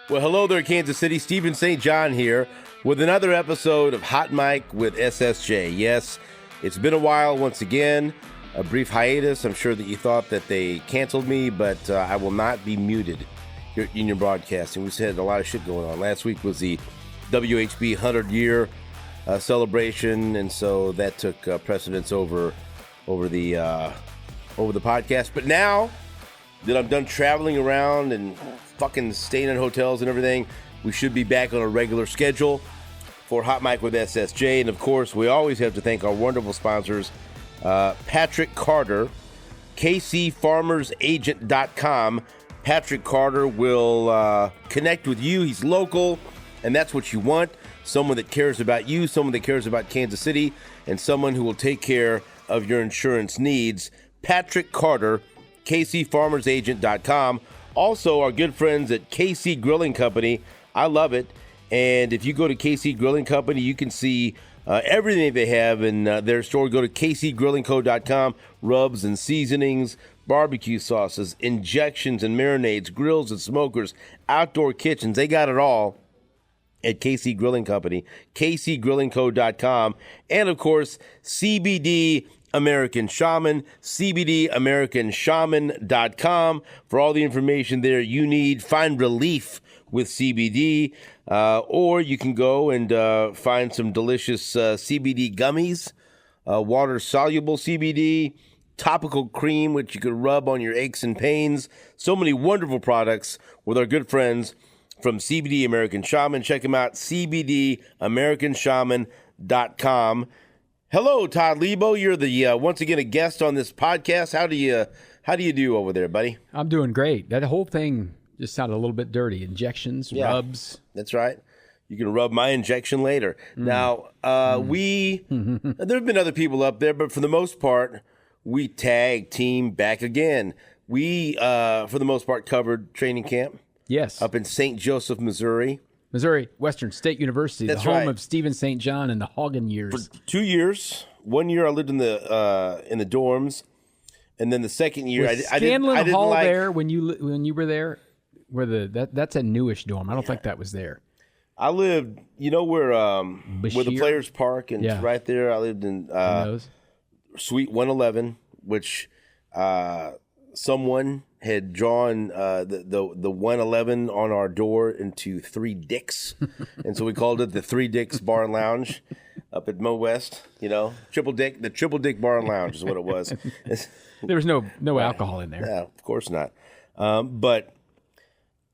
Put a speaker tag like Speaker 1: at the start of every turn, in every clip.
Speaker 1: Well, hello there, Kansas City. Stephen St. John here with another episode of Hot Mic with SSJ. Yes, it's been a while once again, a brief hiatus. I'm sure that you thought that they canceled me, but I will not be muted here at Union Broadcasting. We've had a lot of shit going on. Last week was the WHB 100-year celebration, and so that took precedence over the podcast. But now that I'm done traveling around and fucking staying in hotels and everything, we should be back on a regular schedule for Hot Mic with SSJ. And of course, we always have to thank our wonderful sponsors, Patrick Carter, KCFarmersAgent.com. Patrick Carter will connect with you. He's local, and that's what you want. Someone that cares about you, someone that cares about Kansas City, and someone who will take care of your insurance needs. Patrick Carter, KCFarmersAgent.com. Also, our good friends at KC Grilling Company. I love it. And if you go to KC Grilling Company, you can see everything they have in their store. Go to kcgrillingco.com. Rubs and seasonings, barbecue sauces, injections and marinades, grills and smokers, outdoor kitchens. They got it all at KC Grilling Company, kcgrillingco.com. And, of course, CBD American Shaman, CBDAmericanShaman.com for all the information there you need. Find relief with CBD, or you can go and find some delicious CBD gummies, water-soluble CBD, topical cream, which you can rub on your aches and pains. So many wonderful products with our good friends from CBD American Shaman. Check them out, CBDAmericanShaman.com. Hello, Todd Lebo. You're the once again a guest on this podcast. How do you do over there, buddy?
Speaker 2: I'm doing great. That whole thing just sounded a little bit dirty. Injections, rubs.
Speaker 1: That's right. You can rub my injection later. Now, there have been other people up there, but for the most part, we tag team back again. We, for the most part, covered training camp.
Speaker 2: Yes.
Speaker 1: Up in St. Joseph, Missouri.
Speaker 2: Missouri Western State University,
Speaker 1: That's
Speaker 2: the home
Speaker 1: right.
Speaker 2: of Stephen St. John and the Hagen years.
Speaker 1: For 2 years. 1 year I lived in the dorms, and then the second year
Speaker 2: Was
Speaker 1: I didn't
Speaker 2: Hall
Speaker 1: like
Speaker 2: there when you were there. Where that's a newish dorm. I don't think that was there.
Speaker 1: I lived, where the Players Park and right there. I lived in Suite 111, which someone had drawn the 111 on our door into 3 dicks, and so we called it the 3 Dicks Bar and Lounge up at Mo West. The Triple Dick Bar and Lounge is what it was.
Speaker 2: There was no alcohol in there.
Speaker 1: Yeah, of course not. But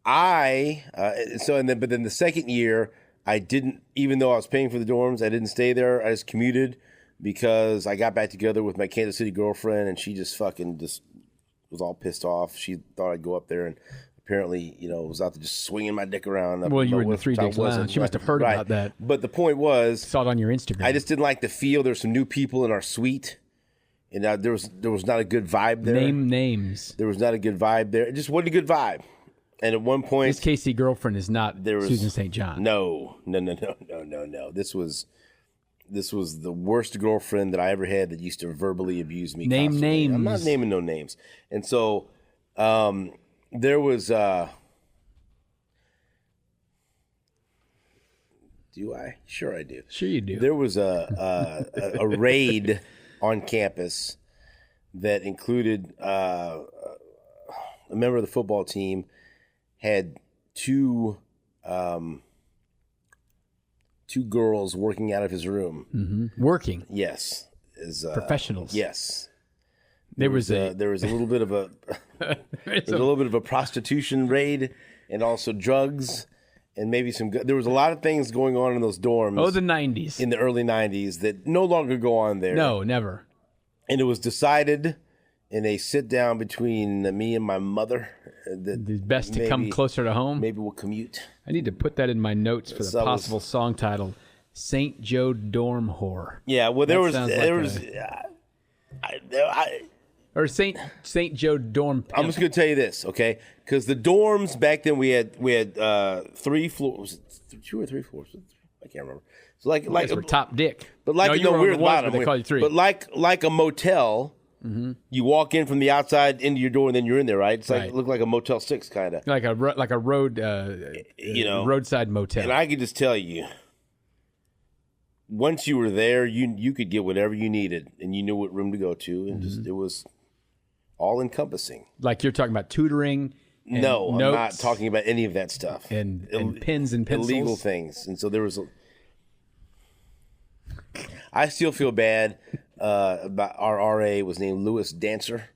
Speaker 1: but then the second year I didn't, even though I was paying for the dorms, I didn't stay there. I just commuted because I got back together with my Kansas City girlfriend, and she just was all pissed off. She thought I'd go up there, and apparently, was out there just swinging my dick around.
Speaker 2: Well, you were in the 3 Dicks Lounge. She must have heard about that.
Speaker 1: But the point was,
Speaker 2: saw it on your Instagram.
Speaker 1: I just didn't like the feel. There's some new people in our suite, and there was not a good vibe there.
Speaker 2: Name names.
Speaker 1: There was not a good vibe there. It just wasn't a good vibe. And at one point,
Speaker 2: this KC girlfriend is not Susan St. John.
Speaker 1: No. This was the worst girlfriend that I ever had that used to verbally abuse me.
Speaker 2: Name
Speaker 1: constantly.
Speaker 2: names.
Speaker 1: I'm not naming no names. And so there was do I? Sure I do.
Speaker 2: Sure you do.
Speaker 1: There was a raid on campus that included a member of the football team had two girls working out of his room.
Speaker 2: Mm-hmm. Working?
Speaker 1: Yes.
Speaker 2: Professionals?
Speaker 1: Yes.
Speaker 2: There was a
Speaker 1: little bit of a prostitution raid, and also drugs, and maybe there was a lot of things going on in those dorms.
Speaker 2: Oh, the 90s.
Speaker 1: In the early 90s that no longer go on there.
Speaker 2: No, never.
Speaker 1: And it was decided in a sit down between me and my mother that
Speaker 2: it's best to come closer to home.
Speaker 1: Maybe we'll commute.
Speaker 2: I need to put that in my notes for the possible song title, St. Joe Dorm Whore.
Speaker 1: Yeah, well,
Speaker 2: or St. Joe Dorm Pimp.
Speaker 1: I'm just going to tell you this, okay? Because the dorms back then we had 3 floors, 2 or 3 floors. I can't remember. So like
Speaker 2: we're top dick.
Speaker 1: But like
Speaker 2: we're on
Speaker 1: we're
Speaker 2: the
Speaker 1: the
Speaker 2: ones
Speaker 1: bottom.
Speaker 2: where they call you 3.
Speaker 1: But like a motel,
Speaker 2: Mm-hmm.
Speaker 1: You walk in from the outside into your door, and then you're in there, right? It's like
Speaker 2: Right.
Speaker 1: look like a Motel 6 kind of.
Speaker 2: Like a road, roadside motel.
Speaker 1: And I can just tell you, once you were there, you could get whatever you needed, and you knew what room to go to, and just it was all encompassing.
Speaker 2: Like you're talking about tutoring. And
Speaker 1: no, I'm not
Speaker 2: notes
Speaker 1: talking about any of that stuff.
Speaker 2: And pens and pencils.
Speaker 1: Illegal things. And so there was I still feel bad about our RA was named Louis Dancer.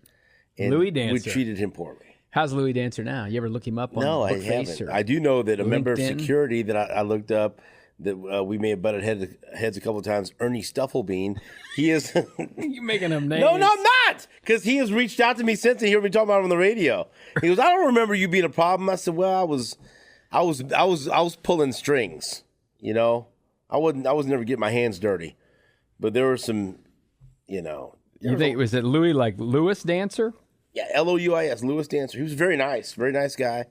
Speaker 1: And
Speaker 2: Louis Dancer.
Speaker 1: we treated him poorly.
Speaker 2: How's Louis Dancer now? You ever look him up on
Speaker 1: No, I
Speaker 2: Bookface
Speaker 1: haven't.
Speaker 2: or
Speaker 1: I do know that a member of
Speaker 2: LinkedIn?
Speaker 1: security that I looked up that we may have butted heads a couple of times, Ernie Stufflebean. He is...
Speaker 2: You're making him names.
Speaker 1: No, I'm not! Because he has reached out to me since and he heard me talking about it on the radio. He goes, I don't remember you being a problem. I said, well, I was pulling strings, you know? I was never getting my hands dirty. But there were some, you know...
Speaker 2: You think, was it Louis, like Louis Dancer?
Speaker 1: Yeah, Louis, Louis Dancer. He was very nice guy,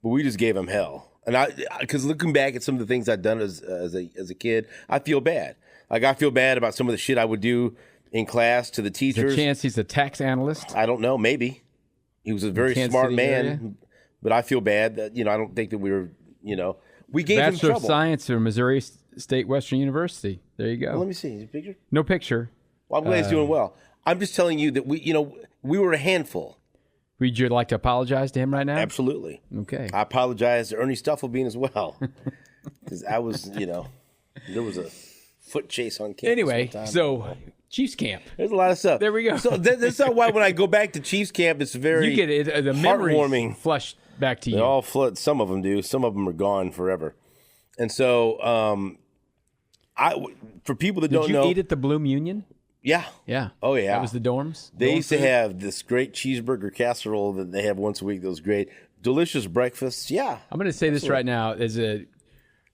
Speaker 1: but we just gave him hell. And because looking back at some of the things I'd done as a kid, I feel bad. Like I feel bad about some of the shit I would do in class to the teachers.
Speaker 2: There's a chance he's a tax analyst.
Speaker 1: I don't know. Maybe he was a very
Speaker 2: Kansas
Speaker 1: smart
Speaker 2: City
Speaker 1: man,
Speaker 2: area?
Speaker 1: but I feel bad that I don't think that we were we gave him
Speaker 2: Bachelor of
Speaker 1: trouble.
Speaker 2: Science from Missouri State Western University. There you go.
Speaker 1: Well, let me see. Is it a picture?
Speaker 2: No picture.
Speaker 1: Well, I'm glad he's doing well. I'm just telling you that we were a handful.
Speaker 2: Would you like to apologize to him right now?
Speaker 1: Absolutely.
Speaker 2: Okay.
Speaker 1: I apologize to Ernie Stufflebean as well. Because I was, there was a foot chase on campus.
Speaker 2: Anyway,
Speaker 1: one time.
Speaker 2: so Chiefs camp.
Speaker 1: There's a lot of stuff.
Speaker 2: There we go.
Speaker 1: So that's not why when I go back to Chiefs camp, it's very
Speaker 2: You get it, the memories
Speaker 1: heartwarming.
Speaker 2: flushed back to you.
Speaker 1: They all flood. Some of them do. Some of them are gone forever. And so, for people that don't
Speaker 2: Did you
Speaker 1: know,
Speaker 2: eat at the Bloom Union?
Speaker 1: yeah,
Speaker 2: Yeah.
Speaker 1: oh yeah,
Speaker 2: That was the dorms?
Speaker 1: They
Speaker 2: Dorm
Speaker 1: used to
Speaker 2: food?
Speaker 1: have this great cheeseburger casserole that they have once a week. That was great, delicious breakfast. Yeah,
Speaker 2: I'm going to say this right now.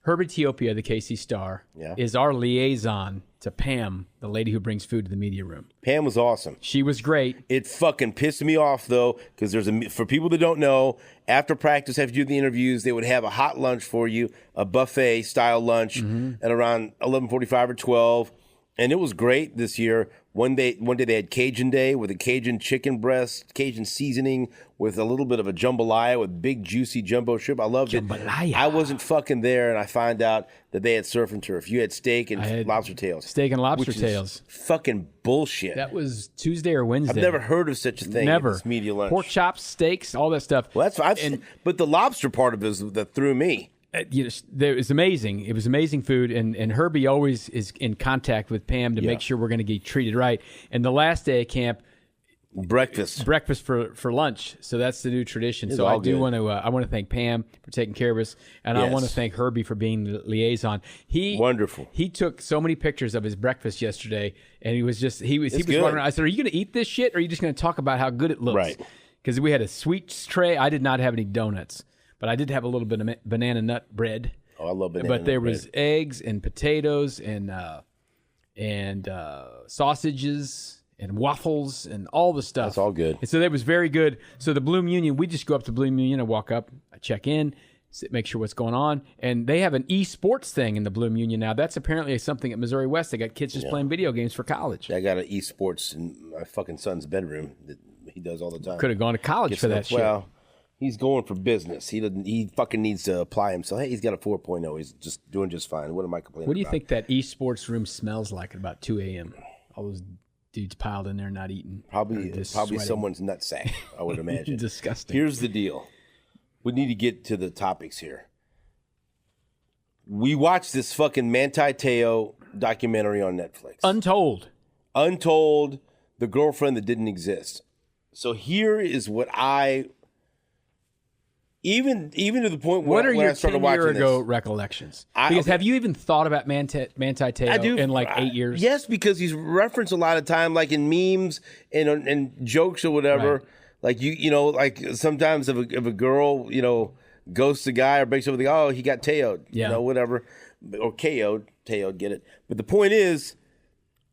Speaker 2: Herb Ethiopia, the KC Star,
Speaker 1: Yeah.
Speaker 2: is our liaison to Pam, the lady who brings food to the media room.
Speaker 1: Pam was awesome.
Speaker 2: She was great.
Speaker 1: It fucking pissed me off though, because for people that don't know, after practice, after you do the interviews, they would have a hot lunch for you, a buffet style lunch, at around 11:45 or 12, and it was great this year. One day they had Cajun Day with a Cajun chicken breast, Cajun seasoning with a little bit of a jambalaya with big juicy jumbo shrimp. I loved it.
Speaker 2: Jambalaya.
Speaker 1: I wasn't fucking there, and I find out that they had surf and turf. You had steak and
Speaker 2: had
Speaker 1: lobster tails.
Speaker 2: Steak and lobster
Speaker 1: which is
Speaker 2: tails.
Speaker 1: fucking bullshit.
Speaker 2: That was Tuesday or Wednesday.
Speaker 1: I've never heard of such a thing. at
Speaker 2: Never.
Speaker 1: this media lunch.
Speaker 2: Pork chops, steaks, all that stuff.
Speaker 1: Well, but the lobster part of it is that threw me.
Speaker 2: It was amazing. It was amazing food, and Herbie always is in contact with Pam to make sure we're going to get treated right. And the last day of camp,
Speaker 1: Breakfast.
Speaker 2: for lunch. So that's the new tradition.
Speaker 1: It's
Speaker 2: So I
Speaker 1: all
Speaker 2: do
Speaker 1: good.
Speaker 2: want to I want to thank Pam for taking care of us, and I
Speaker 1: Yes.
Speaker 2: want to thank Herbie for being the liaison.
Speaker 1: Wonderful.
Speaker 2: He took so many pictures of his breakfast yesterday, and he was
Speaker 1: good.
Speaker 2: wondering. I said, "Are you going to eat this shit, or are you just going to talk about how good it looks?"
Speaker 1: Right.
Speaker 2: Because we had a sweets tray. I did not have any donuts, but I did have a little bit of banana nut bread.
Speaker 1: Oh, I love banana.
Speaker 2: But there
Speaker 1: bread.
Speaker 2: was eggs and potatoes and sausages and waffles and all the stuff.
Speaker 1: That's all good.
Speaker 2: And so that was very good. So the Bloom Union, we just go up to Bloom Union, I walk up, I check in, make sure what's going on. And they have an esports thing in the Bloom Union now. That's apparently something at Missouri West. They got kids just playing video games for college.
Speaker 1: I got an esports in my fucking son's bedroom that he does all the time.
Speaker 2: Could have gone to college for that shit.
Speaker 1: Well, he's going for business. He fucking needs to apply himself. Hey, he's got a 4.0. He's just doing just fine. What am I complaining about?
Speaker 2: What do you think that esports room smells like at about 2 a.m.? All those dudes piled in there not eating.
Speaker 1: Probably
Speaker 2: just
Speaker 1: probably
Speaker 2: sweating.
Speaker 1: someone's nutsack, I would imagine.
Speaker 2: Disgusting.
Speaker 1: Here's the deal. We need to get to the topics here. We watched this fucking Manti Te'o documentary on Netflix.
Speaker 2: Untold.
Speaker 1: Untold, the girlfriend that didn't exist. So here is what I even to the point where
Speaker 2: What are
Speaker 1: when
Speaker 2: your
Speaker 1: I started
Speaker 2: 10
Speaker 1: watching
Speaker 2: year ago
Speaker 1: this,
Speaker 2: recollections?
Speaker 1: I-
Speaker 2: Because
Speaker 1: okay.
Speaker 2: have you even thought about Manti Te'o in like 8 years?
Speaker 1: Yes, because he's referenced a lot of time, like in memes and jokes or whatever.
Speaker 2: Right.
Speaker 1: Like like sometimes if a girl ghosts a guy or breaks up with he got Teo'd,
Speaker 2: Yeah.
Speaker 1: whatever, or KO'd, get it. But the point is,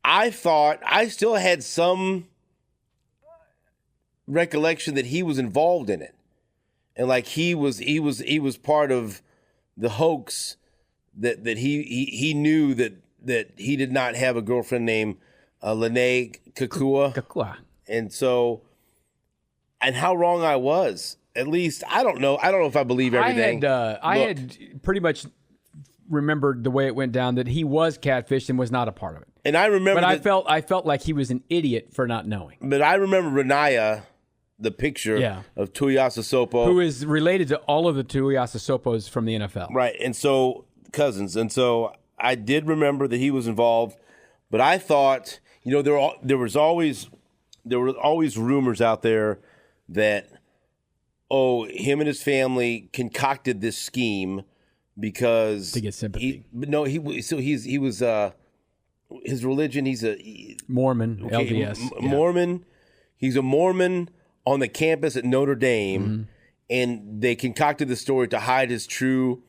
Speaker 1: I thought I still had some recollection that he was involved in it, and like he was part of the hoax that he knew that he did not have a girlfriend named Lene Kakua,
Speaker 2: Kakua.
Speaker 1: And so, and how wrong I was. At least, I don't know. I don't know if I believe everything.
Speaker 2: I had pretty much remembered the way it went down, that he was catfished and was not a part of it.
Speaker 1: And I remember,
Speaker 2: but I felt like he was an idiot for not knowing.
Speaker 1: But I remember Renaya, the picture of Tuiasosopo,
Speaker 2: who is related to all of the Tuiasosopos from the NFL,
Speaker 1: right? And so cousins, and so I did remember that he was involved. But I thought, there were always rumors out there that, him and his family concocted this scheme because
Speaker 2: to get sympathy.
Speaker 1: He was his religion. He's a
Speaker 2: Mormon, LDS
Speaker 1: Mormon. He's a Mormon on the campus at Notre Dame, and they concocted the story to hide his true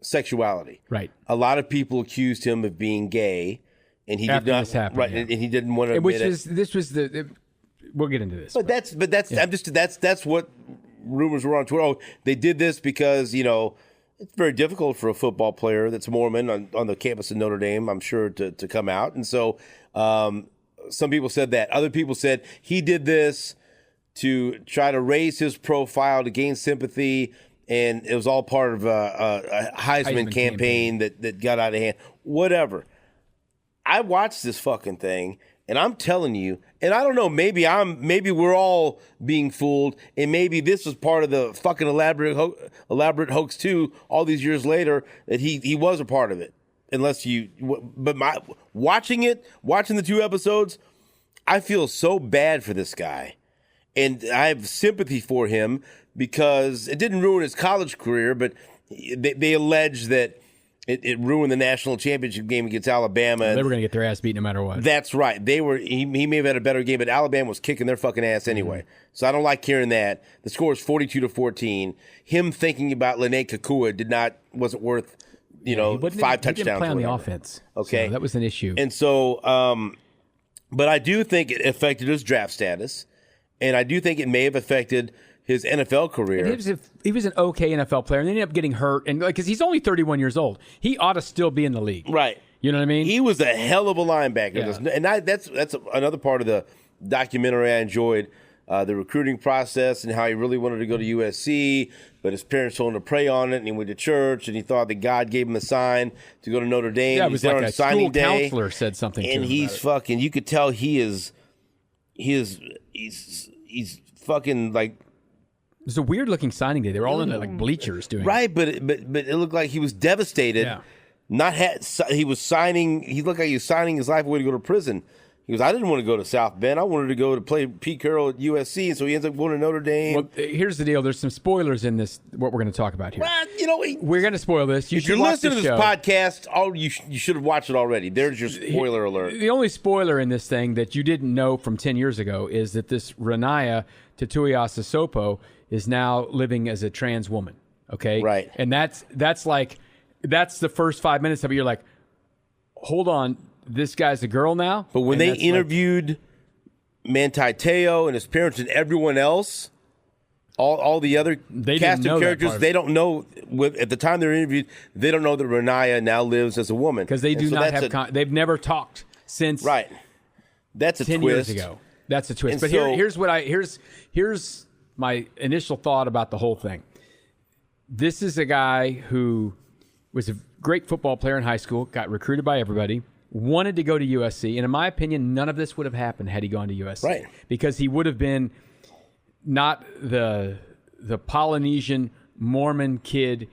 Speaker 1: sexuality.
Speaker 2: Right.
Speaker 1: A lot of people accused him of being gay, and he did not.
Speaker 2: This happened,
Speaker 1: right, and he didn't want to admit it.
Speaker 2: This was we'll get into this.
Speaker 1: But that's what rumors were on Twitter. They did this because it's very difficult for a football player that's Mormon on the campus of Notre Dame, I'm sure, to come out. And so some people said that. Other people said he did this to try to raise his profile, to gain sympathy, and it was all part of a Heisman campaign that got out of hand. Whatever. I watched this fucking thing, and I'm telling you, and I don't know, maybe we're all being fooled, and maybe this was part of the fucking elaborate hoax too. All these years later, that he was a part of it. Watching the 2 episodes, I feel so bad for this guy, and I have sympathy for him because it didn't ruin his college career, but they allege that it ruined the national championship game against Alabama.
Speaker 2: They were going to get their ass beat no matter what.
Speaker 1: That's right. He may have had a better game, but Alabama was kicking their fucking ass anyway. So I don't like hearing that. The score is 42-14. Him thinking about Lene Kakua wasn't worth 5 touchdowns. He didn't
Speaker 2: play on the offense.
Speaker 1: Okay,
Speaker 2: so that was an issue.
Speaker 1: And so, but I do think it affected his draft status, and I do think it may have affected his NFL career.
Speaker 2: He was an okay NFL player, and then he ended up getting hurt, and because he's only 31 years old, he ought to still be in the league.
Speaker 1: Right.
Speaker 2: You know what I mean?
Speaker 1: He was a hell of a linebacker, and that's another part of the documentary I enjoyed. The recruiting process and how he really wanted to go to USC, but his parents told him to pray on it, and he went to church, and he thought that God gave him a sign to go to Notre Dame.
Speaker 2: Yeah, it was like a school counselor said something to him.
Speaker 1: And he's fucking, you could tell he's fucking like.
Speaker 2: It was a weird looking signing day. They were all in like bleachers doing
Speaker 1: it. But it looked like he was devastated. Yeah. He was signing. He looked like he was signing his life away to go to prison. He goes, I didn't want to go to South Bend. I wanted to go to play Pete Carroll at USC, and so he ends up going to Notre Dame.
Speaker 2: Well, here's the deal. There's some spoilers in this, what we're going to talk about here.
Speaker 1: Well,
Speaker 2: we're going to spoil this.
Speaker 1: If you're listening to this podcast, you should have watched it already. There's your spoiler alert.
Speaker 2: The only spoiler in this thing that you didn't know from 10 years ago is that this Renaya Tuiasosopo is now living as a trans woman. Okay?
Speaker 1: Right.
Speaker 2: And that's the first 5 minutes of it. You're like, hold on. This guy's a girl now?
Speaker 1: But when they interviewed Manti Te'o and his parents and everyone else, all the other cast of characters, they don't know. At the time they're interviewed, they don't know that Renaya now lives as a woman.
Speaker 2: Because they do not have they've never talked since
Speaker 1: That's a
Speaker 2: 10
Speaker 1: twist.
Speaker 2: years ago. That's a twist. And but here's my initial thought about the whole thing. This is a guy who was a great football player in high school, got recruited by everybody, wanted to go to USC, and in my opinion, none of this would have happened had he gone to USC.
Speaker 1: Right.
Speaker 2: Because he would have been not the Polynesian Mormon kid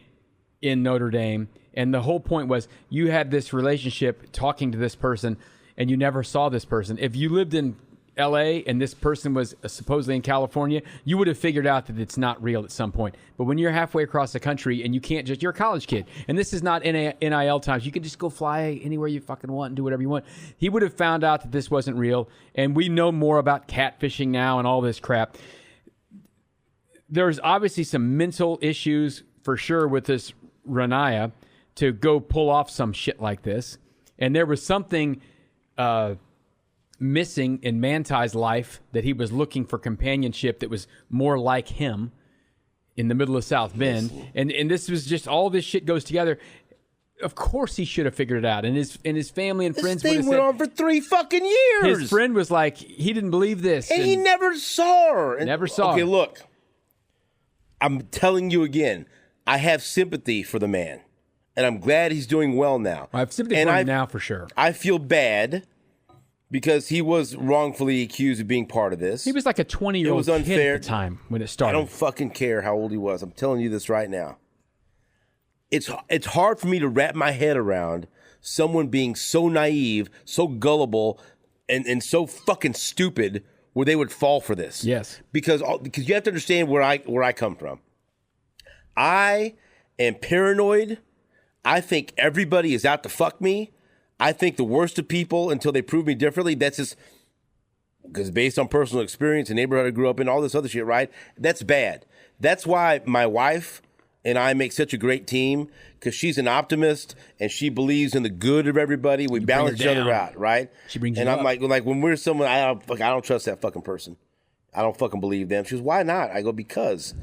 Speaker 2: in Notre Dame. And the whole point was you had this relationship talking to this person, and you never saw this person. If you lived in LA and this person was supposedly in California, you would have figured out that it's not real at some point. But when you're halfway across the country and you can't you're a college kid, and this is not NIL times, you can just go fly anywhere you fucking want and do whatever you want. He would have found out that this wasn't real, and we know more about catfishing now and all this crap. There's obviously some mental issues for sure with this Renaya to go pull off some shit like this. And there was something missing in Manti's life, that he was looking for companionship that was more like him in the middle of South Bend. And this was just, all this shit goes together. Of course he should have figured it out. And his family and friends
Speaker 1: This
Speaker 2: would
Speaker 1: thing
Speaker 2: have
Speaker 1: went
Speaker 2: said,
Speaker 1: on for 3 fucking years.
Speaker 2: his friend was like, he didn't believe this.
Speaker 1: And he never saw her.
Speaker 2: Never saw
Speaker 1: Okay,
Speaker 2: her.
Speaker 1: look. I'm telling you again, I have sympathy for the man. And I'm glad he's doing well now.
Speaker 2: I have sympathy for him now for sure.
Speaker 1: I feel bad because he was wrongfully accused of being part of this.
Speaker 2: He was like a 20-year-old kid
Speaker 1: unfair.
Speaker 2: at the time when it
Speaker 1: I
Speaker 2: started.
Speaker 1: don't fucking care how old he was. I'm telling you this right now. It's hard for me to wrap my head around someone being so naive, so gullible, and so fucking stupid where they would fall for this.
Speaker 2: Yes.
Speaker 1: Because you have to understand where I come from. I am paranoid. I think everybody is out to fuck me. I think the worst of people until they prove me differently. That's just because based on personal experience, the neighborhood I grew up in, all this other shit, right? That's bad. That's why my wife and I make such a great team, because she's an optimist and she believes in the good of everybody. We balance each other out, right?
Speaker 2: She brings
Speaker 1: and
Speaker 2: you
Speaker 1: I'm
Speaker 2: up.
Speaker 1: like when we're someone, I don't trust that fucking person. I don't fucking believe them. She goes, why not? I go, because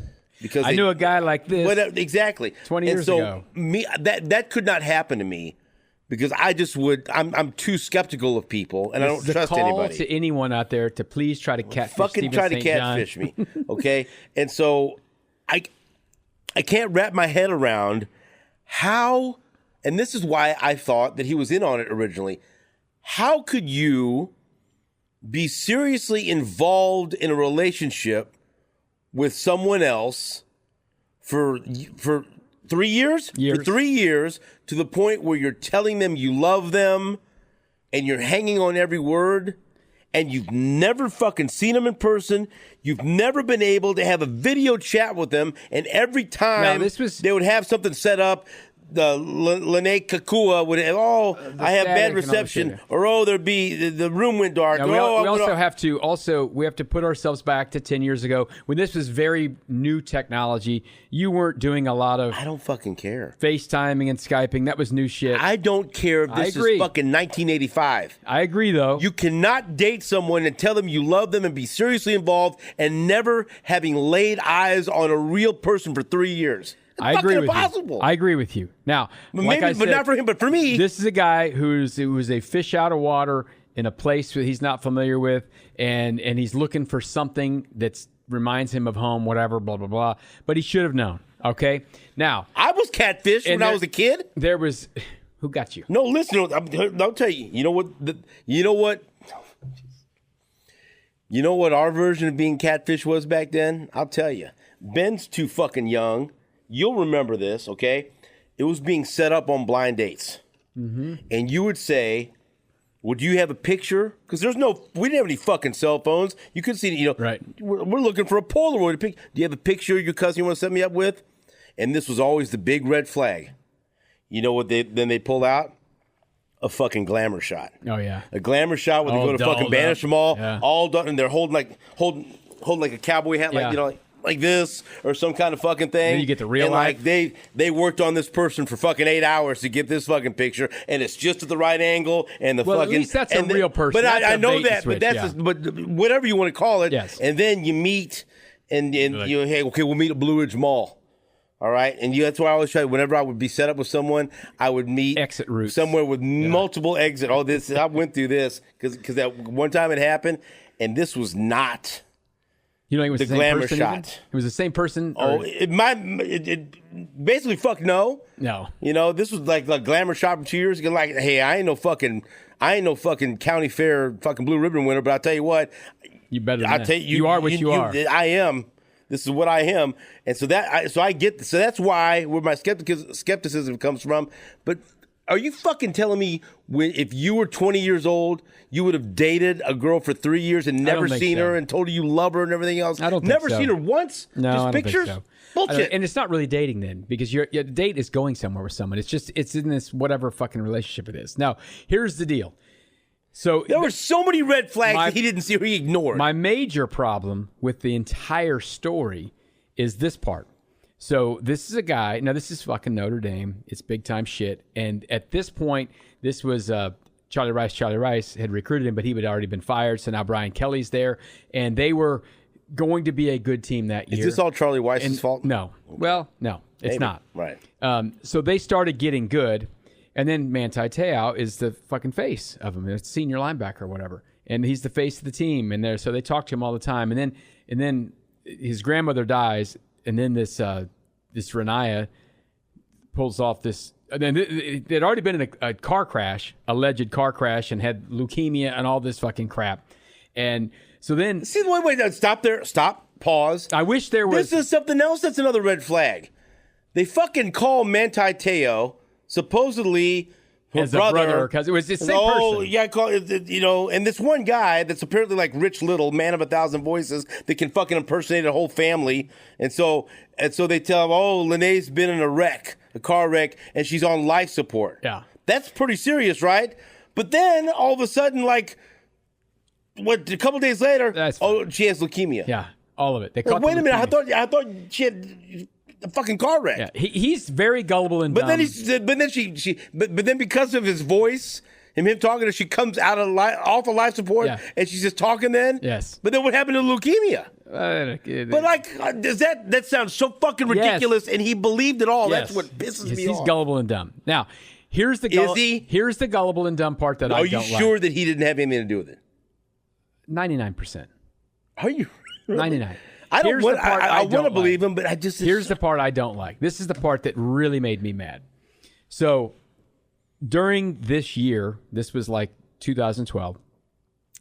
Speaker 2: I knew a guy like this.
Speaker 1: Exactly.
Speaker 2: 20 years ago.
Speaker 1: That could not happen to me because I'm too skeptical of people and I don't trust
Speaker 2: call
Speaker 1: anybody.
Speaker 2: To anyone out there to please try to catfish
Speaker 1: Fucking
Speaker 2: Stephen
Speaker 1: try to
Speaker 2: St. John.
Speaker 1: catfish me, okay? And so I can't wrap my head around how, and this is why I thought that he was in on it originally. How could you be seriously involved in a relationship with someone else for 3 years? For 3 years, to the point where you're telling them you love them and you're hanging on every word, and you've never fucking seen them in person. You've never been able to have a video chat with them, and every time they would have something set up, the Lene Kakua would have, I have bad reception, or there'd be the room went dark.
Speaker 2: Yeah, we also have to put ourselves back to 10 years ago when this was very new technology. You weren't doing a lot of
Speaker 1: I don't fucking care.
Speaker 2: FaceTiming and Skyping. That was new shit.
Speaker 1: I don't care if this is fucking 1985.
Speaker 2: I agree, though.
Speaker 1: You cannot date someone and tell them you love them and be seriously involved and never having laid eyes on a real person for 3 years.
Speaker 2: I agree with
Speaker 1: impossible.
Speaker 2: you. I agree with you. Now,
Speaker 1: but not for him, but for me.
Speaker 2: This is a guy who's a fish out of water in a place that he's not familiar with, and he's looking for something that reminds him of home, whatever, blah, blah, blah. But he should have known, okay? Now,
Speaker 1: I was catfished when I was a kid.
Speaker 2: There was... Who got you?
Speaker 1: No, listen, I'll tell you. You know what our version of being catfish was back then? I'll tell you. Ben's too fucking young. You'll remember this, okay? It was being set up on blind dates. Mm-hmm. And you would say, would you have a picture? Because we didn't have any fucking cell phones. You could see,
Speaker 2: right.
Speaker 1: We're looking for a Polaroid. Do you have a picture of your cousin you want to set me up with? And this was always the big red flag. You know what they pull out? A fucking glamour shot.
Speaker 2: Oh, yeah.
Speaker 1: A glamour shot where they go to fucking Banish Mall, all done, and they're holding like a cowboy hat, like this, or some kind of fucking thing.
Speaker 2: Then you get the real
Speaker 1: life. Like they worked on this person for fucking 8 hours to get this fucking picture, and it's just at the right angle, and the fucking.
Speaker 2: At least that's a real person.
Speaker 1: But
Speaker 2: I
Speaker 1: know that, but but whatever you want to call it.
Speaker 2: Yes.
Speaker 1: And then you meet, and hey, okay, we'll meet at Blue Ridge Mall. All right, and that's why I always try. Whenever I would be set up with someone, I would meet
Speaker 2: exit routes
Speaker 1: somewhere with multiple exit. Oh, this I went through this because that one time it happened, and this was not.
Speaker 2: You know, it was
Speaker 1: the
Speaker 2: same
Speaker 1: glamour
Speaker 2: person
Speaker 1: shot.
Speaker 2: Even? It was the same person.
Speaker 1: It basically fuck no.
Speaker 2: No.
Speaker 1: This was like a glamour shot from 2 years ago. Like, hey, I ain't no fucking county fair fucking blue ribbon winner, but I'll tell you what,
Speaker 2: you better.
Speaker 1: I'll tell you,
Speaker 2: you are what you are.
Speaker 1: I am. This is what I am, and so I get. So that's why where my skepticism comes from. But are you fucking telling me if you were 20 years old, you would have dated a girl for 3 years and never seen her and told her you love her and everything else?
Speaker 2: I don't think
Speaker 1: never
Speaker 2: so.
Speaker 1: seen her once.
Speaker 2: No,
Speaker 1: just
Speaker 2: I don't
Speaker 1: pictures.
Speaker 2: think so.
Speaker 1: Bullshit.
Speaker 2: And it's not really dating then, because your date is going somewhere with someone. It's in this whatever fucking relationship it is. Now, here's the deal. So
Speaker 1: there were so many red flags that he didn't see or he ignored.
Speaker 2: My major problem with the entire story is this part. So this is a guy. Now this is fucking Notre Dame. It's big time shit. And at this point, this was Charlie Rice. Charlie Rice had recruited him, but he had already been fired. So now Brian Kelly's there, and they were going to be a good team that year.
Speaker 1: Is this all Charlie Weiss's fault?
Speaker 2: No. Well, no, it's not.
Speaker 1: Right.
Speaker 2: So they started getting good. And then Manti Te'o is the fucking face of him. It's senior linebacker or whatever. And he's the face of the team. And so they talk to him all the time. And then his grandmother dies. And then this Renaya pulls off this. And then it had already been in a car crash, alleged car crash, and had leukemia and all this fucking crap. And so then.
Speaker 1: See, wait, stop there. Stop. Pause.
Speaker 2: I wish there was.
Speaker 1: This is something else that's another red flag. They fucking call Manti Te'o supposedly her
Speaker 2: as
Speaker 1: brother.
Speaker 2: A brother, because it was the same person.
Speaker 1: Yeah, and this one guy that's apparently like Rich Little, man of 1,000 voices, that can fucking impersonate a whole family. And so they tell him, Lene's been in a car wreck, and she's on life support.
Speaker 2: Yeah.
Speaker 1: That's pretty serious, right? But then all of a sudden, like, a couple days later, she has leukemia.
Speaker 2: Yeah, all of it. They
Speaker 1: wait a minute, I thought she had a fucking car wreck.
Speaker 2: Yeah, he's very gullible and dumb.
Speaker 1: But then because of his voice and him talking to her, she comes out of off of life support, and she's just talking then.
Speaker 2: Yes.
Speaker 1: But then what happened to leukemia? But like, does that sounds so fucking ridiculous? Yes. And he believed it all.
Speaker 2: Yes.
Speaker 1: That's what pisses me
Speaker 2: off. He's gullible and dumb. Now, here's the here's the gullible and dumb part that I don't like.
Speaker 1: Are you sure that he didn't have anything to do with it?
Speaker 2: 99%.
Speaker 1: Are you? Really?
Speaker 2: 99.
Speaker 1: I want to believe him, but
Speaker 2: here's the part I don't like. This is the part that really made me mad. So during this year, this was like 2012,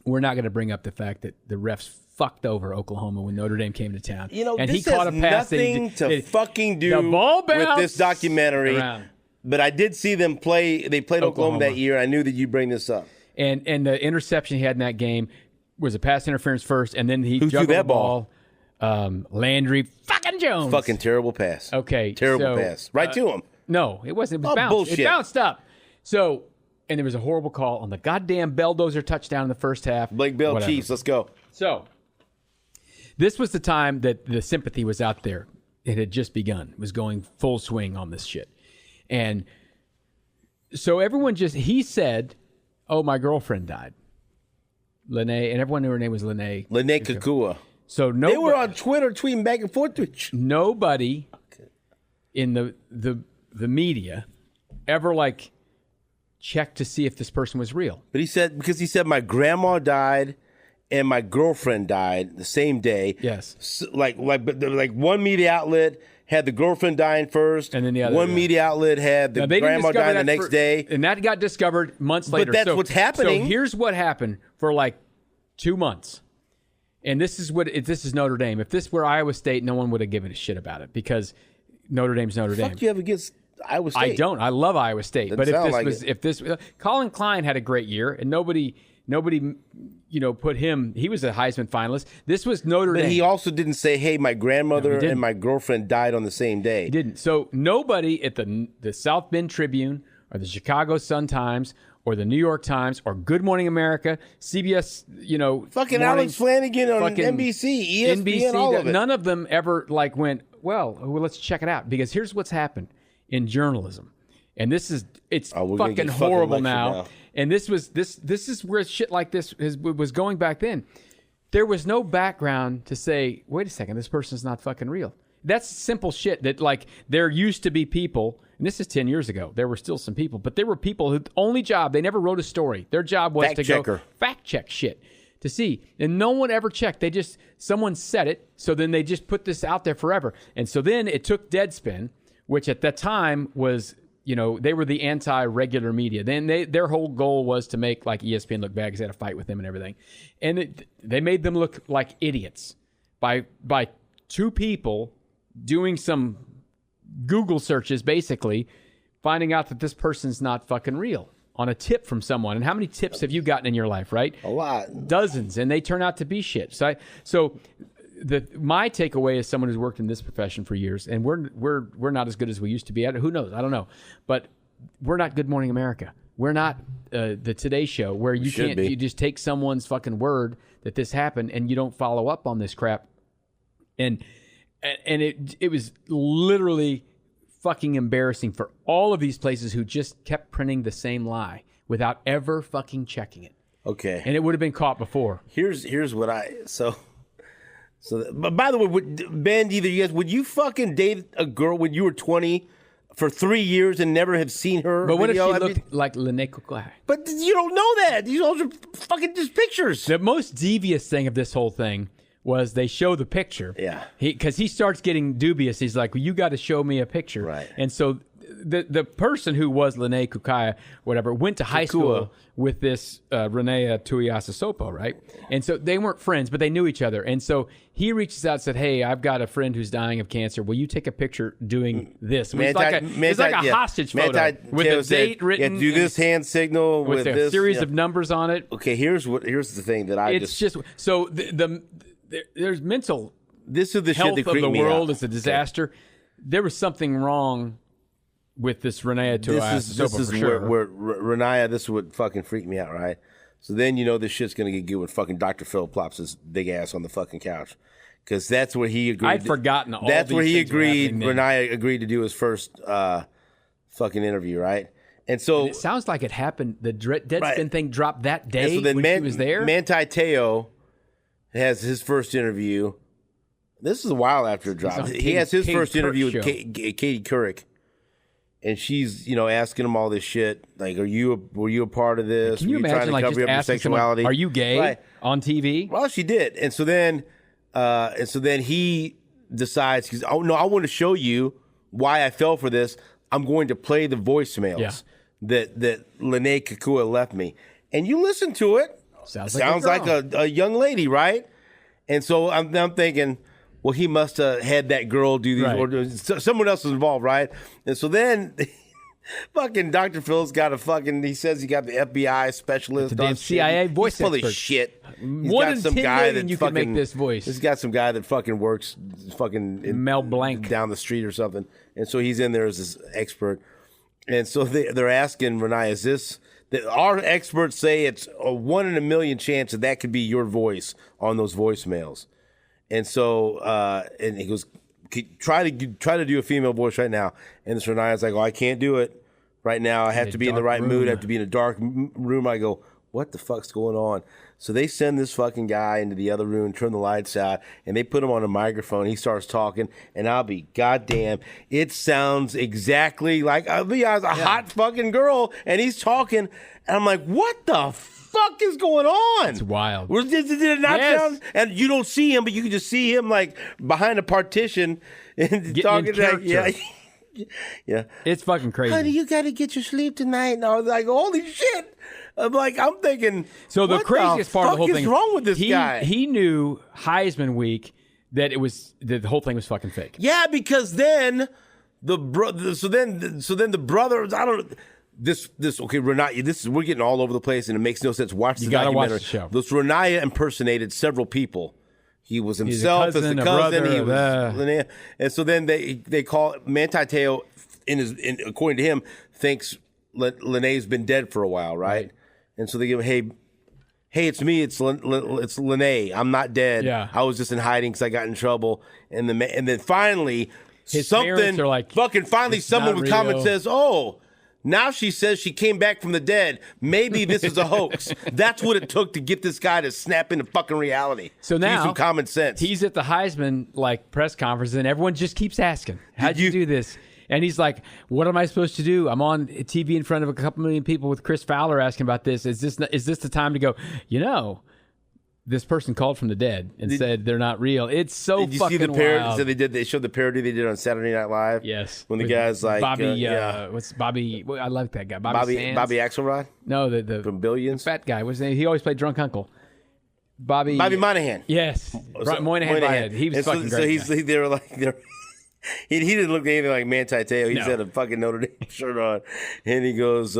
Speaker 2: we're not going to bring up the fact that the refs fucked over Oklahoma when Notre Dame came to town.
Speaker 1: And
Speaker 2: he caught a pass
Speaker 1: nothing to fucking do
Speaker 2: the ball
Speaker 1: with this documentary.
Speaker 2: Around.
Speaker 1: But I did see them play. They played Oklahoma that year. I knew that you'd bring this up.
Speaker 2: And the interception he had in that game was a pass interference first, and then he
Speaker 1: juggled
Speaker 2: that
Speaker 1: the ball.
Speaker 2: Landry fucking Jones.
Speaker 1: Fucking terrible pass.
Speaker 2: Okay.
Speaker 1: Terrible pass. Right to him.
Speaker 2: No, it wasn't. It was bounced.
Speaker 1: Bullshit.
Speaker 2: It bounced up. So, and there was a horrible call on the goddamn Belldozer touchdown in the first half.
Speaker 1: Blake Bell, whatever. Chiefs, let's go.
Speaker 2: So, this was the time that the sympathy was out there. It had just begun. It was going full swing on this shit. And so everyone he said, my girlfriend died. Lene, and everyone knew her name was Lene.
Speaker 1: Lene Kakua.
Speaker 2: So
Speaker 1: they were on Twitter tweeting back and forth to each.
Speaker 2: Nobody in the media ever like checked to see if this person was real.
Speaker 1: But he said my grandma died and my girlfriend died the same day.
Speaker 2: Yes.
Speaker 1: So, like one media outlet had the girlfriend dying first,
Speaker 2: and then the other
Speaker 1: one media outlet had the grandma dying the next day,
Speaker 2: and that got discovered months later.
Speaker 1: But that's what's happening.
Speaker 2: So here's what happened for like 2 months. And this is Notre Dame. If this were Iowa State, no one would have given a shit about it because Notre Dame's Notre Dame.
Speaker 1: What do you have against Iowa State?
Speaker 2: I don't. I love Iowa State. But Colin Klein had a great year, and nobody, put him. He was a Heisman finalist. This was Notre Dame.
Speaker 1: But he also didn't say, "Hey, my grandmother and my girlfriend died on the same day."
Speaker 2: He didn't. So nobody at the South Bend Tribune or the Chicago Sun-Times or the New York Times or Good Morning America, CBS,
Speaker 1: fucking Alex Flanagan on NBC, ESPN, all of it.
Speaker 2: None of them ever went, well, let's check it out. Because here's what's happened in journalism. And it's fucking horrible now. And this is where shit like this was going back then. There was no background to say, wait a second, this person's not fucking real. That's simple shit that there used to be people, and this is 10 years ago. There were still some people, but there were people whose only job, they never wrote a story. Their job was go fact check shit to see. And no one ever checked. Someone said it, so then they just put this out there forever. And so then it took Deadspin, which at that time was, they were the anti-regular media. Then their whole goal was to make ESPN look bad because they had a fight with them and everything. And they made them look like idiots by two people doing some Google searches, basically finding out that this person's not fucking real on a tip from someone. And how many tips have you gotten in your life, right?
Speaker 1: A lot.
Speaker 2: Dozens, and they turn out to be shit. So my takeaway is someone who's worked in this profession for years, and we're not as good as we used to be at it. Who knows? I don't know. But we're not Good Morning America. We're not the Today Show where you just take someone's fucking word that this happened and you don't follow up on this crap. And it was literally fucking embarrassing for all of these places who just kept printing the same lie without ever fucking checking it.
Speaker 1: Okay.
Speaker 2: And it would have been caught before.
Speaker 1: Here's what but by the way, Ben, either you guys, would you fucking date a girl when you were 20 for 3 years and never have seen her.
Speaker 2: But what
Speaker 1: video?
Speaker 2: if she looked like Lene Kukui?
Speaker 1: But you don't know that. These are fucking just pictures.
Speaker 2: The most devious thing of this whole thing was they show the picture.
Speaker 1: Yeah.
Speaker 2: Because he starts getting dubious. He's like, well, you got to show me a picture.
Speaker 1: Right.
Speaker 2: And so the person who was Lene Kukui, whatever, went to high school with this Renea Tuiasosopo, right? And so they weren't friends, but they knew each other. And so he reaches out and said, hey, I've got a friend who's dying of cancer. Will you take a picture doing this? It's like a hostage photo with a date written.
Speaker 1: Yeah, do this hand signal with
Speaker 2: a
Speaker 1: this
Speaker 2: series of numbers on it.
Speaker 1: Okay, here's the thing that
Speaker 2: It's just so there's mental
Speaker 1: this is the
Speaker 2: health
Speaker 1: shit that
Speaker 2: of the
Speaker 1: me
Speaker 2: world
Speaker 1: out.
Speaker 2: is a disaster. Okay. There was something wrong with this Renea Tuiasosopo.
Speaker 1: This is
Speaker 2: for sure.
Speaker 1: where Renaya, this would fucking freak me out, right? So then this shit's gonna get good when fucking Dr. Phil plops his big ass on the fucking couch, because that's where he agreed.
Speaker 2: I'd forgotten all.
Speaker 1: That's
Speaker 2: these
Speaker 1: where he
Speaker 2: things
Speaker 1: agreed. Renaya agreed to do his first fucking interview, right? And so
Speaker 2: and it sounds like it happened. The Deadspin thing dropped that day
Speaker 1: when
Speaker 2: she was there.
Speaker 1: Manti Te'o has his first interview. This is a while after it dropped. He has his first interview with Katie Couric, and she's asking him all this shit. Like, were you a part of this?
Speaker 2: Can you imagine
Speaker 1: trying to cover up your sexuality?
Speaker 2: Someone, are you gay on TV?
Speaker 1: Well, she did, and so then he decides, because I want to show you why I fell for this. I'm going to play the voicemails that Lene Kukui left me, and you listen to it. Sounds like a young lady, right? And so I'm thinking, well, he must have had that girl do these orders. Someone else was involved, right? And so then fucking Dr. Phil's got he says he got the FBI specialist.
Speaker 2: The damn CIA voice
Speaker 1: expert.
Speaker 2: Full
Speaker 1: of shit.
Speaker 2: He's got some guy that you can make this voice.
Speaker 1: He's got some guy that fucking works
Speaker 2: Mel Blanc
Speaker 1: down the street or something. And so he's in there as this expert. And so they're asking Renaya, is this... Our experts say it's a 1 in a million chance that could be your voice on those voicemails. And so, and he goes, try to do a female voice right now. And this Renaya's like, I can't do it right now. I have to be in the right mood. I have to be in a dark room. I go, what the fuck's going on? So they send this fucking guy into the other room, turn the lights out, and they put him on a microphone. He starts talking, and I'll be goddamn, it sounds exactly like a hot fucking girl, and he's talking, and I'm like, what the fuck is going on?
Speaker 2: It's wild.
Speaker 1: Did it not sound? And you don't see him, but you can just see him like behind a partition and talking like, yeah.
Speaker 2: It's fucking crazy.
Speaker 1: Honey, you got to get your sleep tonight. And I was like, holy shit. I'm thinking,
Speaker 2: so the craziest part of the whole thing
Speaker 1: is wrong with this guy?
Speaker 2: He knew Heisman week that the whole thing was fucking fake.
Speaker 1: Yeah, because then the brothers, I don't okay, Renaya, we're getting all over the place and it makes no sense. Watch the documentary.
Speaker 2: Watch the show.
Speaker 1: This Renaya impersonated several people. He was himself as the cousin.
Speaker 2: Brother,
Speaker 1: he was Linnea. And so then they call Manti Te'o, according to him, thinks Linnea's been dead for a while, right? And so they give him, hey, it's me, it's Linnea. I'm not dead.
Speaker 2: Yeah.
Speaker 1: I was just in hiding because I got in trouble. And then finally,
Speaker 2: his parents are like,
Speaker 1: someone with common says, oh, now she says she came back from the dead. Maybe this is a hoax. That's what it took to get this guy to snap into fucking reality.
Speaker 2: So now,
Speaker 1: use some common sense.
Speaker 2: He's at the Heisman press conference, and everyone just keeps asking, "How'd you do this?" And he's like, "What am I supposed to do? I'm on TV in front of a couple million people with Chris Fowler asking about this. Is this the time to go? This person called from the dead and said they're not real. It's so fucking wild." Did you see the parody?
Speaker 1: So they showed the parody they did on Saturday Night Live.
Speaker 2: Yes,
Speaker 1: when the guy's like
Speaker 2: Bobby. What's Bobby? I like that guy. Bobby
Speaker 1: Axelrod.
Speaker 2: No, the
Speaker 1: from Billions.
Speaker 2: The fat guy. What's his name? He always played drunk uncle. Bobby
Speaker 1: Moynihan.
Speaker 2: Yes, Moynihan. He was fucking great.
Speaker 1: So they were like he didn't look anything like Manti Te'o. He had a fucking Notre Dame shirt on, and he goes,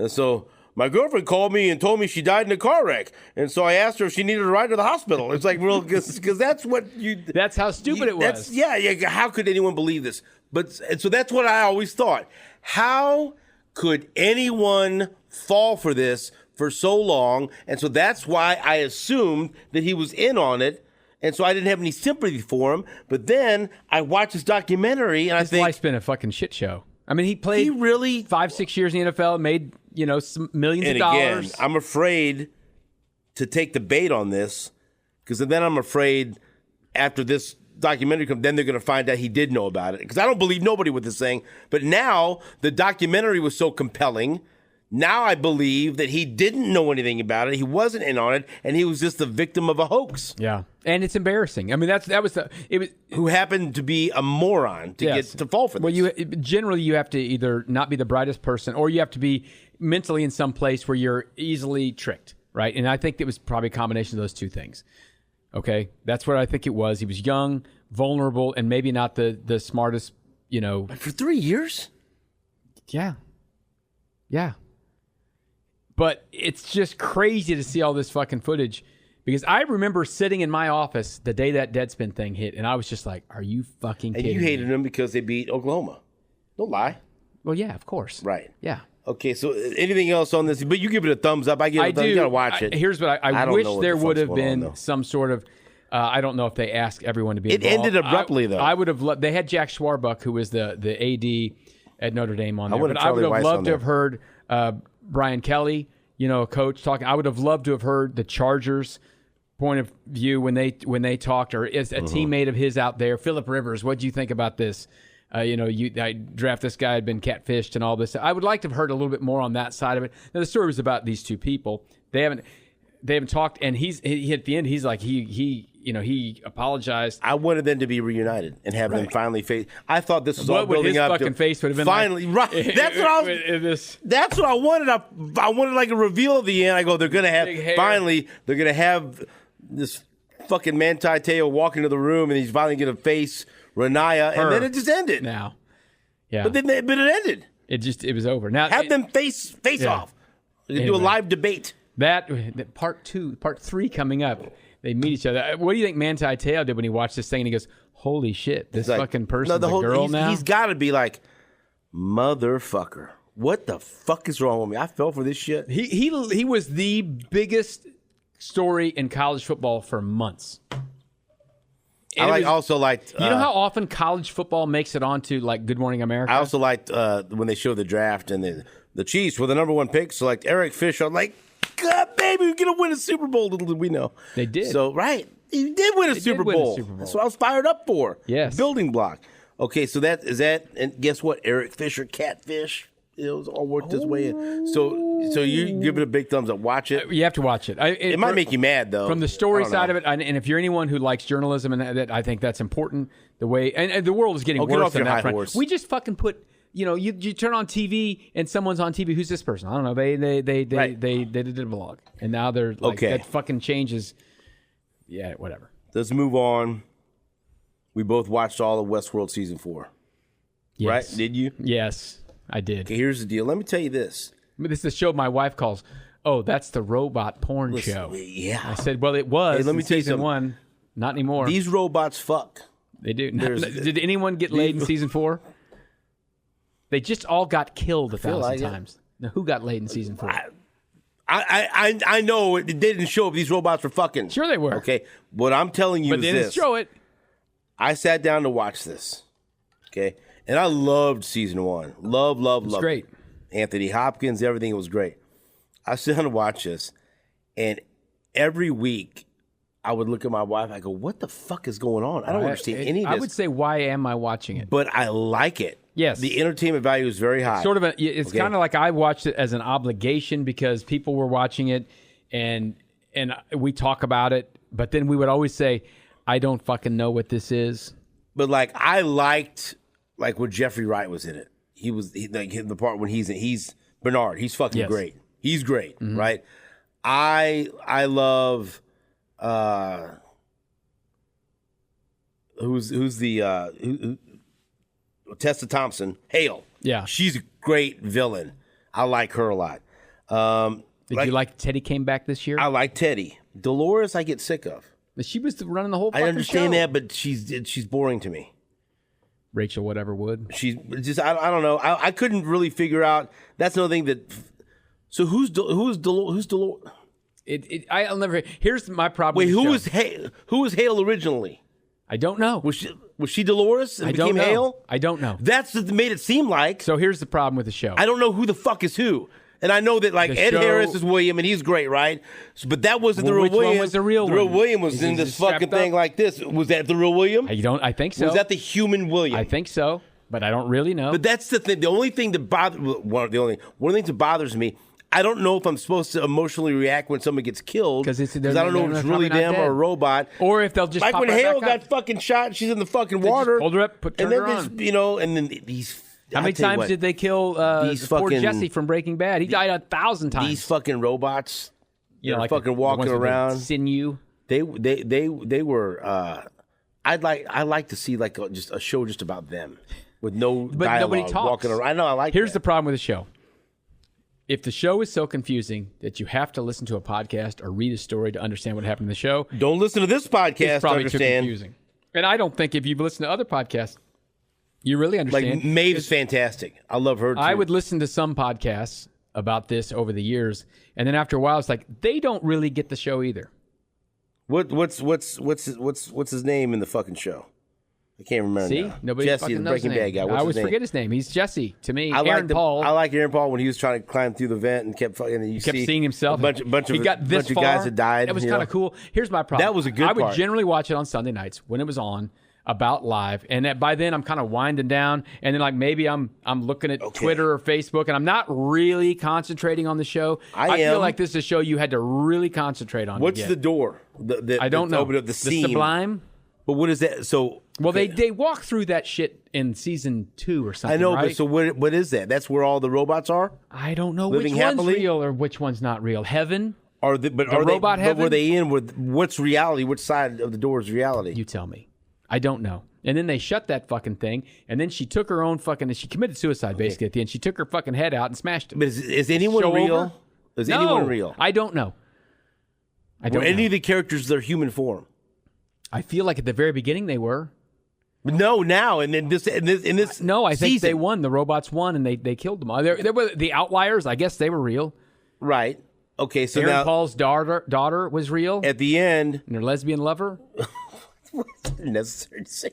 Speaker 1: so. My girlfriend called me and told me she died in a car wreck, and so I asked her if she needed a ride to the hospital. It's like, real, because that's what you.
Speaker 2: That's how stupid it was.
Speaker 1: Yeah. How could anyone believe this? And so that's what I always thought. How could anyone fall for this for so long? And so that's why I assumed that he was in on it. And so I didn't have any sympathy for him. But then I watched this documentary, and
Speaker 2: his life's been a fucking shit show. I mean, he played 5-6 years in the NFL, made some millions of dollars.
Speaker 1: Again, I'm afraid to take the bait on this, because then I'm afraid after this documentary comes, then they're going to find out he did know about it. Because I don't believe nobody with this thing. But now the documentary was so compelling. Now I believe that he didn't know anything about it. He wasn't in on it, and he was just the victim of a hoax.
Speaker 2: Yeah, and it's embarrassing. I mean, it was
Speaker 1: who happened to be a moron to get to fall for this.
Speaker 2: Well, generally you have to either not be the brightest person, or you have to be mentally in some place where you're easily tricked, right? And I think it was probably a combination of those two things. Okay, that's what I think it was. He was young, vulnerable, and maybe not the smartest.
Speaker 1: But for 3 years.
Speaker 2: Yeah. But it's just crazy to see all this fucking footage, because I remember sitting in my office the day that Deadspin thing hit, and I was just like, are you fucking kidding me?
Speaker 1: And you hated them because they beat Oklahoma. Don't lie.
Speaker 2: Well, yeah, of course.
Speaker 1: Right.
Speaker 2: Yeah.
Speaker 1: Okay, so anything else on this? But you give it a thumbs up. I give it a thumbs up. You got to watch it.
Speaker 2: Here's what I wish there would have been some sort of, I don't know if they asked everyone to be involved.
Speaker 1: It ended abruptly, though.
Speaker 2: I would have loved, they had Jack Schwarbuck, who was the AD at Notre Dame on there.
Speaker 1: I would have loved
Speaker 2: to have heard Brian Kelly, a coach talking. I would have loved to have heard the Chargers point of view when they talked, or is a teammate of his out there. Phillip Rivers, what do you think about this? I draft this guy, had been catfished and all this. I would like to have heard a little bit more on that side of it. Now the story was about these two people. They haven't talked, and he at the end he's like he apologized.
Speaker 1: I wanted them to be reunited and have them finally face. I thought this was all building up.
Speaker 2: What would his fucking face would have been
Speaker 1: finally
Speaker 2: like?
Speaker 1: Right. That's what I was. That's what I wanted. I wanted like a reveal at the end. I go, they're gonna have finally. They're gonna have this fucking Manti Te'o walk into the room, and he's finally gonna face Renaya, and then it just ended.
Speaker 2: Now, yeah.
Speaker 1: But it ended.
Speaker 2: It was over. Now
Speaker 1: have them face off. Anyway. Do a live debate.
Speaker 2: That part 3 coming up. They meet each other. What do you think Manti Te'o did when he watched this thing and he goes, "Holy shit, this fucking person's a girl now"?
Speaker 1: He's got to be like, motherfucker, what the fuck is wrong with me? I fell for this shit.
Speaker 2: He was the biggest story in college football for months. And
Speaker 1: I also liked.
Speaker 2: You know how often college football makes it onto like Good Morning America?
Speaker 1: I also liked when they showed the draft and the Chiefs were the number 1 pick, select Eric Fisher. I'm like, God, baby, we're going to win a Super Bowl. Little did we know.
Speaker 2: They did.
Speaker 1: So, right. He did win a Super Bowl. That's what I was fired up for.
Speaker 2: Yes.
Speaker 1: Building block. Okay, so that is that. And guess what? Eric Fisher, Catfish. It was all worked its way in. So you give it a big thumbs up. Watch it.
Speaker 2: You have to watch it.
Speaker 1: It might make you mad, though.
Speaker 2: From the story side of it, and if you're anyone who likes journalism, and that I think that's important, the way, and the world is getting worse on that front. Horse. We just fucking put... you turn on TV and someone's on TV. Who's this person? I don't know. They did a vlog, and now they're like that fucking changes. Yeah, whatever.
Speaker 1: Let's move on. We both watched all of Westworld season 4.
Speaker 2: Yes.
Speaker 1: Right? Did you?
Speaker 2: Yes, I did.
Speaker 1: Okay, here's the deal. Let me tell you this.
Speaker 2: This is the show my wife calls. Oh, that's the robot porn show.
Speaker 1: Yeah.
Speaker 2: I said, well, it was.
Speaker 1: Hey, let me tell you
Speaker 2: season 1, not anymore.
Speaker 1: These robots fuck.
Speaker 2: They do. Did anyone get laid in season 4? They just all got killed 1,000 times. Now, who got laid in season 4?
Speaker 1: I know it didn't show up. These robots were fucking.
Speaker 2: Sure they were.
Speaker 1: Okay. What I'm telling you is this.
Speaker 2: But they didn't show it.
Speaker 1: I sat down to watch this. Okay. And I loved season 1. Love.
Speaker 2: It's great.
Speaker 1: Anthony Hopkins, everything was great. I sat down to watch this. And every week, I would look at my wife. I go, what the fuck is going on? I don't understand any of this.
Speaker 2: I would say, why am I watching it?
Speaker 1: But I like it.
Speaker 2: Yes.
Speaker 1: The entertainment value is very high.
Speaker 2: It's kind of like I watched it as an obligation because people were watching it and we talk about it. But then we would always say, I don't fucking know what this is.
Speaker 1: But like I liked like when Jeffrey Wright was in it. The part when he's Bernard. He's fucking great. He's great, right? I love who's the Tessa Thompson, Hale.
Speaker 2: Yeah.
Speaker 1: She's a great villain. I like her a lot.
Speaker 2: Did you like Teddy came back this year?
Speaker 1: I like Teddy. Dolores, I get sick of.
Speaker 2: She was running the whole fucking
Speaker 1: I understand
Speaker 2: show.
Speaker 1: that, but she's boring to me.
Speaker 2: Rachel whatever would.
Speaker 1: She's just, I don't know. I couldn't really figure out. That's another thing that. So who's Dolores?
Speaker 2: I'll never. Here's my problem.
Speaker 1: Wait, who was Hale originally?
Speaker 2: I don't know.
Speaker 1: Was she Dolores and became Hale?
Speaker 2: I don't know.
Speaker 1: That's what made it seem like.
Speaker 2: So here's the problem with the show.
Speaker 1: I don't know who the fuck is who. And I know that like
Speaker 2: The
Speaker 1: Ed
Speaker 2: show-
Speaker 1: Harris is William, and he's great, right? But that wasn't the real
Speaker 2: Which one
Speaker 1: William.
Speaker 2: was the real
Speaker 1: The real
Speaker 2: one?
Speaker 1: William was
Speaker 2: Is
Speaker 1: in
Speaker 2: he
Speaker 1: this
Speaker 2: just strapped
Speaker 1: fucking thing
Speaker 2: up?
Speaker 1: like this. Was that the real William?
Speaker 2: I think so.
Speaker 1: Was that the human William?
Speaker 2: I think so, but I don't really know.
Speaker 1: But that's the thing. The only thing that one of the things that bothers me. I don't know if I'm supposed to emotionally react when someone gets killed
Speaker 2: because
Speaker 1: I don't know if it's really them or a robot,
Speaker 2: or if they'll just
Speaker 1: like
Speaker 2: pop
Speaker 1: when
Speaker 2: right
Speaker 1: Hale
Speaker 2: back
Speaker 1: got
Speaker 2: up.
Speaker 1: fucking shot. And she's in the fucking
Speaker 2: They
Speaker 1: water.
Speaker 2: just pulled her up, turned her on.
Speaker 1: And then these.
Speaker 2: How many times did they kill
Speaker 1: these
Speaker 2: poor
Speaker 1: fucking-
Speaker 2: Jesse from Breaking Bad? He died 1,000 times.
Speaker 1: These fucking robots,
Speaker 2: like
Speaker 1: fucking
Speaker 2: the
Speaker 1: walking
Speaker 2: ones with the
Speaker 1: around.
Speaker 2: sinew.
Speaker 1: They were. I'd like to see like just a show just about them with no
Speaker 2: But
Speaker 1: dialogue,
Speaker 2: nobody talks.
Speaker 1: walking around. I know. I like.
Speaker 2: Here's the
Speaker 1: that.
Speaker 2: problem with the show. If the show is so confusing that you have to listen to a podcast or read a story to understand what happened in the show,
Speaker 1: Don't listen to this podcast
Speaker 2: it's
Speaker 1: to
Speaker 2: probably too
Speaker 1: understand.
Speaker 2: confusing. And I don't think if you've listened to other podcasts, you really understand.
Speaker 1: Like Maeve's fantastic. I love her too.
Speaker 2: I would listen to some podcasts about this over the years, and then after a while, it's like they don't really get the show either.
Speaker 1: What's his name in the fucking show? I can't remember.
Speaker 2: See,
Speaker 1: now.
Speaker 2: nobody
Speaker 1: Jesse,
Speaker 2: fucking
Speaker 1: the
Speaker 2: knows
Speaker 1: Breaking
Speaker 2: his
Speaker 1: Bad
Speaker 2: name.
Speaker 1: guy.
Speaker 2: I
Speaker 1: What's
Speaker 2: always
Speaker 1: his name?
Speaker 2: forget his name. He's Jesse to me.
Speaker 1: I
Speaker 2: Aaron Paul.
Speaker 1: like Aaron Paul when he was trying to climb through the vent and kept fucking. And you
Speaker 2: kept
Speaker 1: see
Speaker 2: seeing himself.
Speaker 1: A bunch
Speaker 2: he
Speaker 1: of
Speaker 2: got this
Speaker 1: bunch
Speaker 2: far.
Speaker 1: of guys that died.
Speaker 2: It was
Speaker 1: you
Speaker 2: kind
Speaker 1: know.
Speaker 2: of cool. Here's my problem.
Speaker 1: That was a good
Speaker 2: I would
Speaker 1: part.
Speaker 2: generally watch it on Sunday nights when it was on about live, and by then I'm kind of winding down, and then like maybe I'm looking at Twitter or Facebook, and I'm not really concentrating on the show. I feel
Speaker 1: am.
Speaker 2: like this is a show you had to really concentrate on.
Speaker 1: What's the door?
Speaker 2: I don't know.
Speaker 1: The scene.
Speaker 2: Sublime.
Speaker 1: But what is that? So
Speaker 2: Well, they walk through that shit in season 2 or something.
Speaker 1: I know,
Speaker 2: right?
Speaker 1: but so what is that? That's where all the robots are.
Speaker 2: I don't know
Speaker 1: Living
Speaker 2: which
Speaker 1: happily?
Speaker 2: one's real or which one's not real. Heaven?
Speaker 1: Are
Speaker 2: robot
Speaker 1: they?
Speaker 2: heaven?
Speaker 1: But were they in? What's reality? Which side of the door is reality?
Speaker 2: You tell me. I don't know. And then they shut that fucking thing, and then she took her own fucking. She committed suicide basically at the end. She took her fucking head out and smashed it.
Speaker 1: But is anyone
Speaker 2: Show
Speaker 1: real?
Speaker 2: over?
Speaker 1: Is
Speaker 2: No,
Speaker 1: anyone real?
Speaker 2: I don't know. I don't
Speaker 1: Were any
Speaker 2: know.
Speaker 1: of the characters their human form?
Speaker 2: I feel like at the very beginning they were.
Speaker 1: No, now and in this.
Speaker 2: No, I think
Speaker 1: season.
Speaker 2: they won. The robots won, and they killed them all. They were the outliers. I guess they were real.
Speaker 1: Right. Okay. So
Speaker 2: Aaron
Speaker 1: now
Speaker 2: Paul's daughter was real,
Speaker 1: at the end,
Speaker 2: and her lesbian lover.
Speaker 1: necessary to say.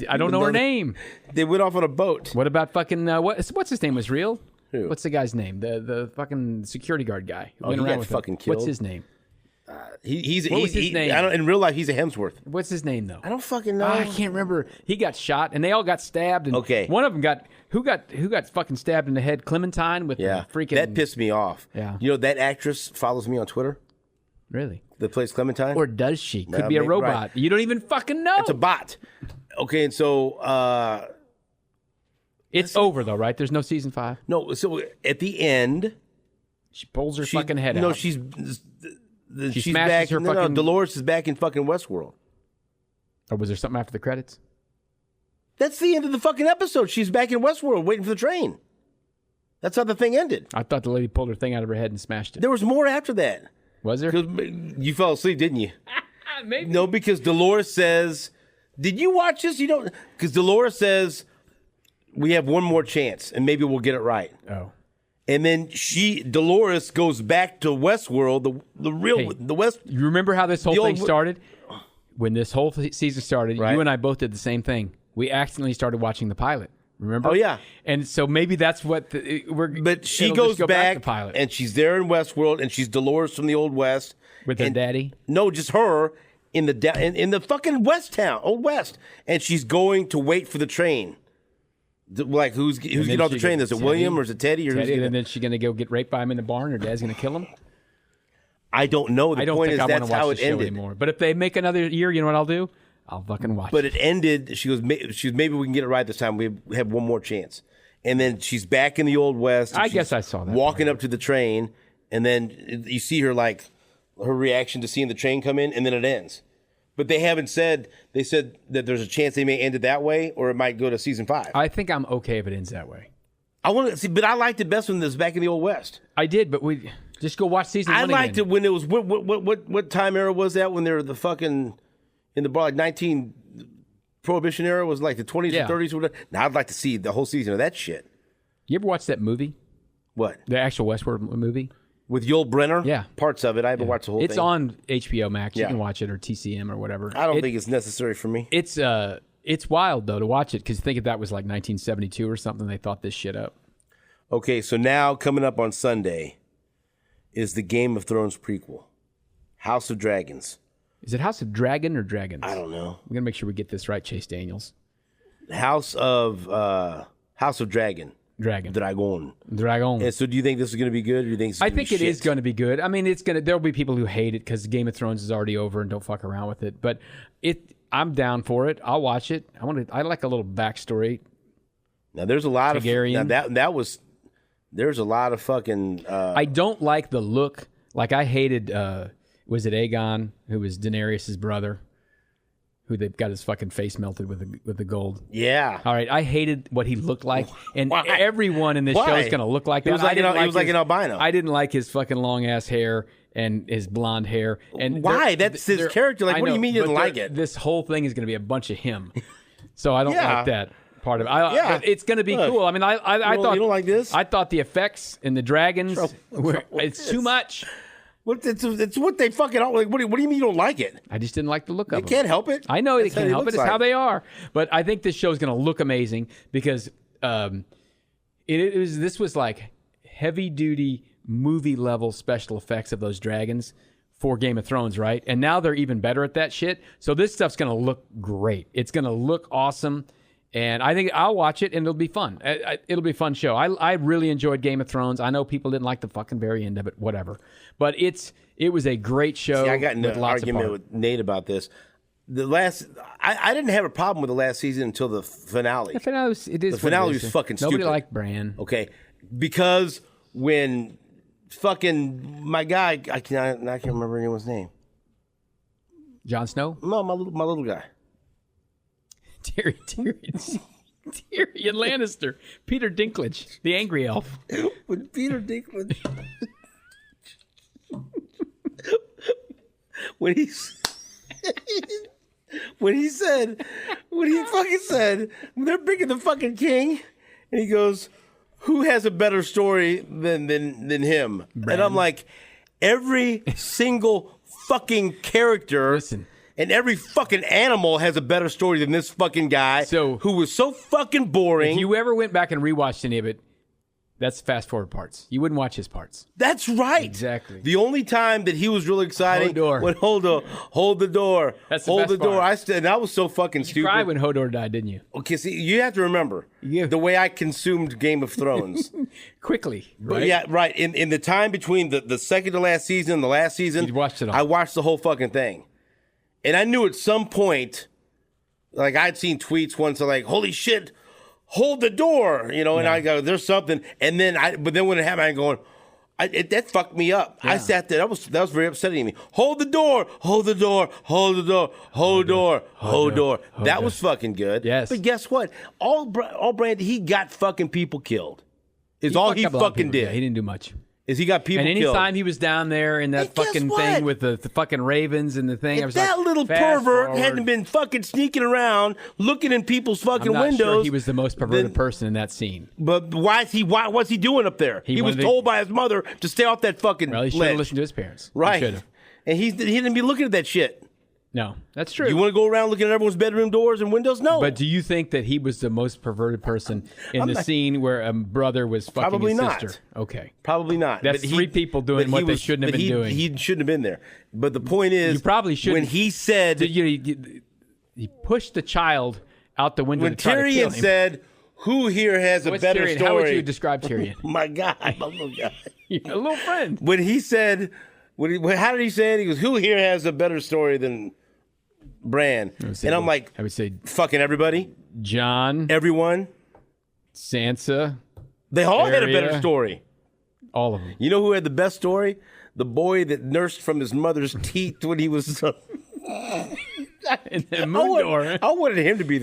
Speaker 2: I don't know her name.
Speaker 1: They went off on a boat.
Speaker 2: What about fucking what's his name was real?
Speaker 1: Who?
Speaker 2: What's the guy's name? The fucking security guard guy. Who
Speaker 1: Oh,
Speaker 2: went
Speaker 1: he
Speaker 2: around
Speaker 1: got
Speaker 2: with
Speaker 1: fucking
Speaker 2: him.
Speaker 1: killed?
Speaker 2: What's his name?
Speaker 1: What
Speaker 2: was his name?
Speaker 1: I don't, in real life, he's a Hemsworth.
Speaker 2: What's his name though?
Speaker 1: I don't fucking know.
Speaker 2: I can't remember. He got shot, and they all got stabbed. And
Speaker 1: Okay.
Speaker 2: one of them got who got fucking stabbed in the head. Clementine with
Speaker 1: Yeah,
Speaker 2: the freaking.
Speaker 1: that pissed me off.
Speaker 2: Yeah.
Speaker 1: You know that actress follows me on Twitter.
Speaker 2: Really?
Speaker 1: That plays Clementine.
Speaker 2: Or does she? Could
Speaker 1: Yeah,
Speaker 2: be a
Speaker 1: maybe,
Speaker 2: robot.
Speaker 1: right.
Speaker 2: You don't even fucking know.
Speaker 1: It's a bot. Okay, and so
Speaker 2: It's over though, right? There's no season 5.
Speaker 1: no. So at the end,
Speaker 2: She pulls her fucking head
Speaker 1: no,
Speaker 2: out.
Speaker 1: she's
Speaker 2: smashes
Speaker 1: back.
Speaker 2: her
Speaker 1: No,
Speaker 2: fucking-
Speaker 1: Dolores is back in fucking Westworld.
Speaker 2: Or was there something after the credits?
Speaker 1: That's the end of the fucking episode. She's back in Westworld waiting for the train. That's how the thing ended.
Speaker 2: I thought the lady pulled her thing out of her head and smashed it.
Speaker 1: There was more after that.
Speaker 2: Was there?
Speaker 1: 'Cause you fell asleep, didn't you?
Speaker 2: Maybe.
Speaker 1: No, because Dolores says, "Did you watch this? You don't." Because Dolores says, "We have one more chance, and maybe we'll get it right."
Speaker 2: Oh.
Speaker 1: And then Dolores goes back to Westworld, the real,
Speaker 2: Hey,
Speaker 1: the West.
Speaker 2: You remember how this whole
Speaker 1: The
Speaker 2: thing
Speaker 1: old-
Speaker 2: started? When this whole season started,
Speaker 1: Right.
Speaker 2: you and I both did the same thing. We accidentally started watching the pilot. Remember?
Speaker 1: Oh, yeah.
Speaker 2: And so maybe that's what we're.
Speaker 1: But she
Speaker 2: it'll
Speaker 1: goes
Speaker 2: just go
Speaker 1: back,
Speaker 2: to pilot
Speaker 1: and she's there in Westworld, and she's Dolores from the old West
Speaker 2: with her
Speaker 1: and-
Speaker 2: daddy.
Speaker 1: No, just her in the fucking West town, old West, and she's going to wait for the train. Like who's getting off the train? Is it
Speaker 2: Teddy?
Speaker 1: William or is it Teddy or who's
Speaker 2: Teddy,
Speaker 1: gonna,
Speaker 2: and then she's gonna go get raped by him in the barn. Her dad's gonna kill him.
Speaker 1: I don't know. The
Speaker 2: I don't
Speaker 1: point
Speaker 2: think
Speaker 1: is
Speaker 2: I want
Speaker 1: that's
Speaker 2: to
Speaker 1: how
Speaker 2: watch
Speaker 1: it
Speaker 2: the show
Speaker 1: ended.
Speaker 2: anymore. But if they make another year, you know what I'll do? I'll fucking watch.
Speaker 1: But it ended. She goes. Maybe we can get it right this time. We have one more chance. And then she's back in the old West.
Speaker 2: I
Speaker 1: She's
Speaker 2: guess I saw that
Speaker 1: walking up to the train, and then you see her like her reaction to seeing the train come in, and then it ends. But they haven't said. They said that there's a chance they may end it that way, or it might go to season 5.
Speaker 2: I think I'm okay if it ends that way.
Speaker 1: I want to see, but I liked it best when it was back in the old West.
Speaker 2: I did, but we just go watch season 1
Speaker 1: I liked
Speaker 2: again.
Speaker 1: it when it was what time era was that when they were the fucking in the bar like 19 Prohibition era was like the 20s
Speaker 2: Yeah.
Speaker 1: or 30s or whatever. Now I'd like to see the whole season of that shit.
Speaker 2: You ever watch that movie?
Speaker 1: What?
Speaker 2: The actual Westworld movie?
Speaker 1: With Yul Brynner?
Speaker 2: Yeah.
Speaker 1: Parts of it. I haven't watched the whole
Speaker 2: It's
Speaker 1: thing.
Speaker 2: on HBO Max. You
Speaker 1: Yeah.
Speaker 2: can watch it or TCM or whatever.
Speaker 1: I don't think it's necessary for me.
Speaker 2: It's wild though to watch it because think if that was like 1972 or something, they thought this shit up.
Speaker 1: Okay, so now coming up on Sunday is the Game of Thrones prequel, House of Dragons.
Speaker 2: Is it House of Dragon or Dragons?
Speaker 1: I don't know.
Speaker 2: We're gonna make sure we get this right, Chase Daniels.
Speaker 1: House of Dragon.
Speaker 2: Dragon.
Speaker 1: And so, do you think this is going to be good? Or do you think
Speaker 2: I think it is going to be good. I mean, there'll be people who hate it because Game of Thrones is already over and don't fuck around with it. But I'm down for it. I'll watch it. I like a little backstory.
Speaker 1: Now, there's a lot
Speaker 2: Targaryen.
Speaker 1: of there's a lot of fucking.
Speaker 2: I don't like the look. Like I hated. Was it Aegon, who was Daenerys' brother? Who they've got his fucking face melted with the gold.
Speaker 1: Yeah.
Speaker 2: All right. I hated what he looked like, and everyone in this show is going to look like that.
Speaker 1: He was like an albino.
Speaker 2: I didn't like his fucking long ass hair and his blonde hair. And
Speaker 1: why? That's his character. Like, what do you mean you didn't like it?
Speaker 2: This whole thing is going to be a bunch of him, so I don't like that part of it. But it's going to be cool. I mean, I thought
Speaker 1: you don't like this.
Speaker 2: I thought the effects and the dragons it's too much.
Speaker 1: It's what they fucking like. What do you mean you don't like it?
Speaker 2: I just didn't like the look of it.
Speaker 1: You can't help it.
Speaker 2: I know they can't help it. It's how they are. But I think this show is going to look amazing because this was like heavy duty movie level special effects of those dragons for Game of Thrones, right? And now they're even better at that shit. So this stuff's going to look great. It's going to look awesome. And I think I'll watch it, and it'll be fun. It'll be a fun show. I really enjoyed Game of Thrones. I know people didn't like the fucking very end of it, whatever. But it was a great show.
Speaker 1: See, I got in an argument with Nate about this. I didn't have a problem with the last season until the finale.
Speaker 2: The finale
Speaker 1: was fucking stupid.
Speaker 2: Nobody liked Bran.
Speaker 1: Okay, because when fucking my guy, I can't remember anyone's name.
Speaker 2: Jon Snow?
Speaker 1: No, my little guy.
Speaker 2: Tyrion Lannister, Peter Dinklage, the angry elf.
Speaker 1: When Peter Dinklage, when he fucking said, they're picking the fucking king, and he goes, who has a better story than him?
Speaker 2: Bran.
Speaker 1: And I'm like, every single fucking character.
Speaker 2: Listen.
Speaker 1: And every fucking animal has a better story than this fucking guy who was so fucking boring.
Speaker 2: If you ever went back and rewatched any of it, that's fast forward parts. You wouldn't watch his parts.
Speaker 1: That's right.
Speaker 2: Exactly.
Speaker 1: The only time that he was really exciting when hold the door.
Speaker 2: That's the
Speaker 1: hold
Speaker 2: best
Speaker 1: the door.
Speaker 2: part.
Speaker 1: And that was so fucking stupid.
Speaker 2: You cried when Hodor died, didn't you?
Speaker 1: Okay, see, you have to remember the way I consumed Game of Thrones.
Speaker 2: Quickly, right?
Speaker 1: But yeah, right. In the time between the second to last season and the last season,
Speaker 2: you watched it all.
Speaker 1: I watched the whole fucking thing. And I knew at some point, like I'd seen tweets once like, holy shit, hold the door, and I go, there's something. And then but then when it happened, I'm going, that fucked me up. Yeah. I sat there. That was very upsetting to me. Hold the door, hold the door, hold the door, hold door, hold door. That was fucking good.
Speaker 2: Yes.
Speaker 1: But guess what? All Brandon, he got fucking people killed. Is all he fucking did.
Speaker 2: Yeah, he didn't do much.
Speaker 1: Is he got people
Speaker 2: killed. And anytime he was down there in that fucking thing with the fucking ravens and the thing,
Speaker 1: if
Speaker 2: I was
Speaker 1: that
Speaker 2: like,
Speaker 1: little pervert hadn't been fucking sneaking around, looking in people's fucking
Speaker 2: I'm not
Speaker 1: windows.
Speaker 2: Sure he was the most perverted person in that scene.
Speaker 1: But what's he doing up there? He was told by his mother to stay off that fucking
Speaker 2: Well, he should have listened to his parents.
Speaker 1: Right. And he didn't be looking at that shit.
Speaker 2: No, that's true.
Speaker 1: You want to go around looking at everyone's bedroom doors and windows? No.
Speaker 2: But do you think that he was the most perverted person in the scene where a brother was fucking
Speaker 1: probably
Speaker 2: his
Speaker 1: not.
Speaker 2: sister? Okay.
Speaker 1: Probably not.
Speaker 2: That's three people doing what they shouldn't have been doing.
Speaker 1: He shouldn't have been there. But the point is,
Speaker 2: you probably shouldn't.
Speaker 1: When he said...
Speaker 2: He pushed the child out the window
Speaker 1: when
Speaker 2: to try to kill him.
Speaker 1: Tyrion said, who here has a better
Speaker 2: Tyrion?
Speaker 1: story?
Speaker 2: How would you describe Tyrion?
Speaker 1: My guy. My little guy.
Speaker 2: A little friend.
Speaker 1: When he said... how did he say it? He goes, who here has a better story than... Bran. And I'm like,
Speaker 2: I would say
Speaker 1: fucking everybody.
Speaker 2: John.
Speaker 1: Everyone.
Speaker 2: Sansa.
Speaker 1: They all had a better story.
Speaker 2: All of them.
Speaker 1: You know who had the best story? The boy that nursed from his mother's teeth when he was...
Speaker 2: In the Moondor.
Speaker 1: I wanted him to be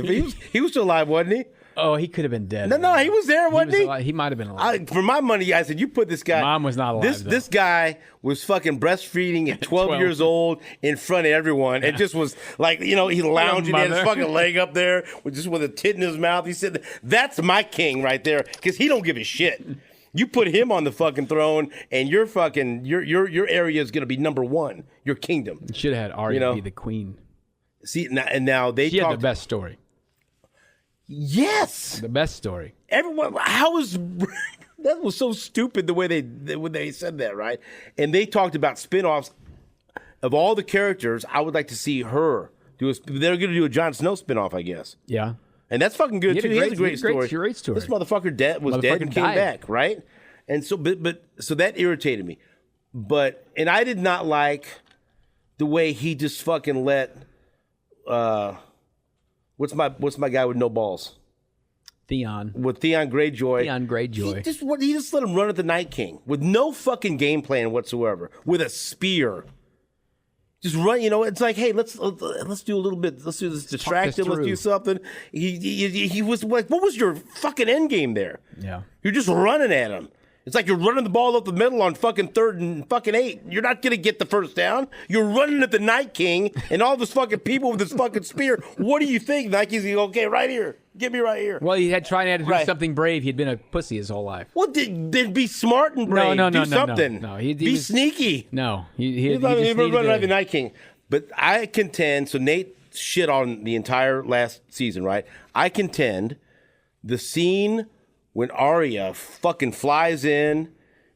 Speaker 1: he was still alive, wasn't he?
Speaker 2: Oh, he could have been dead.
Speaker 1: No, he was there, wasn't he?
Speaker 2: He might have been alive.
Speaker 1: For my money, I said, you put this guy...
Speaker 2: Mom was not alive,
Speaker 1: This guy was fucking breastfeeding at 12 years old in front of everyone. And just was like, he lounging in his fucking leg up there with a tit in his mouth. He said, that's my king right there because he don't give a shit. You put him on the fucking throne and your area is going to be number one, your kingdom.
Speaker 2: You should have had Arya be the queen.
Speaker 1: See, now they
Speaker 2: She had the best story.
Speaker 1: Yes.
Speaker 2: The best story.
Speaker 1: Everyone, how is That was so stupid the way when they said that, right? And they talked about spinoffs of all the characters. I would like to see her do. They're going to do a Jon Snow spinoff, I guess.
Speaker 2: Yeah,
Speaker 1: and that's fucking good too. He has a great story.
Speaker 2: Great story.
Speaker 1: This motherfucker was dead and came back, right? And so, so that irritated me. And I did not like the way he just fucking let. What's my guy with no balls?
Speaker 2: Theon
Speaker 1: Greyjoy. He just let him run at the Night King with no fucking game plan whatsoever, with a spear. Just run, it's like, hey, let's do a little bit. Let's do this distracted. Let's do something. He was like, what was your fucking end game there?
Speaker 2: Yeah.
Speaker 1: You're just running at him. It's like you're running the ball up the middle on fucking 3rd and fucking 8. You're not going to get the first down. You're running at the Night King and all this fucking people with this fucking spear. What do you think? Night King's going, okay, right here. Get me right here.
Speaker 2: Well, he had tried to do something brave. He'd been a pussy his whole life.
Speaker 1: Well, then be smart and brave. Do something.
Speaker 2: No.
Speaker 1: Be sneaky.
Speaker 2: No.
Speaker 1: He running at the Night King. But I contend, so Nate shit on the entire last season, right? I contend the scene when Arya fucking flies in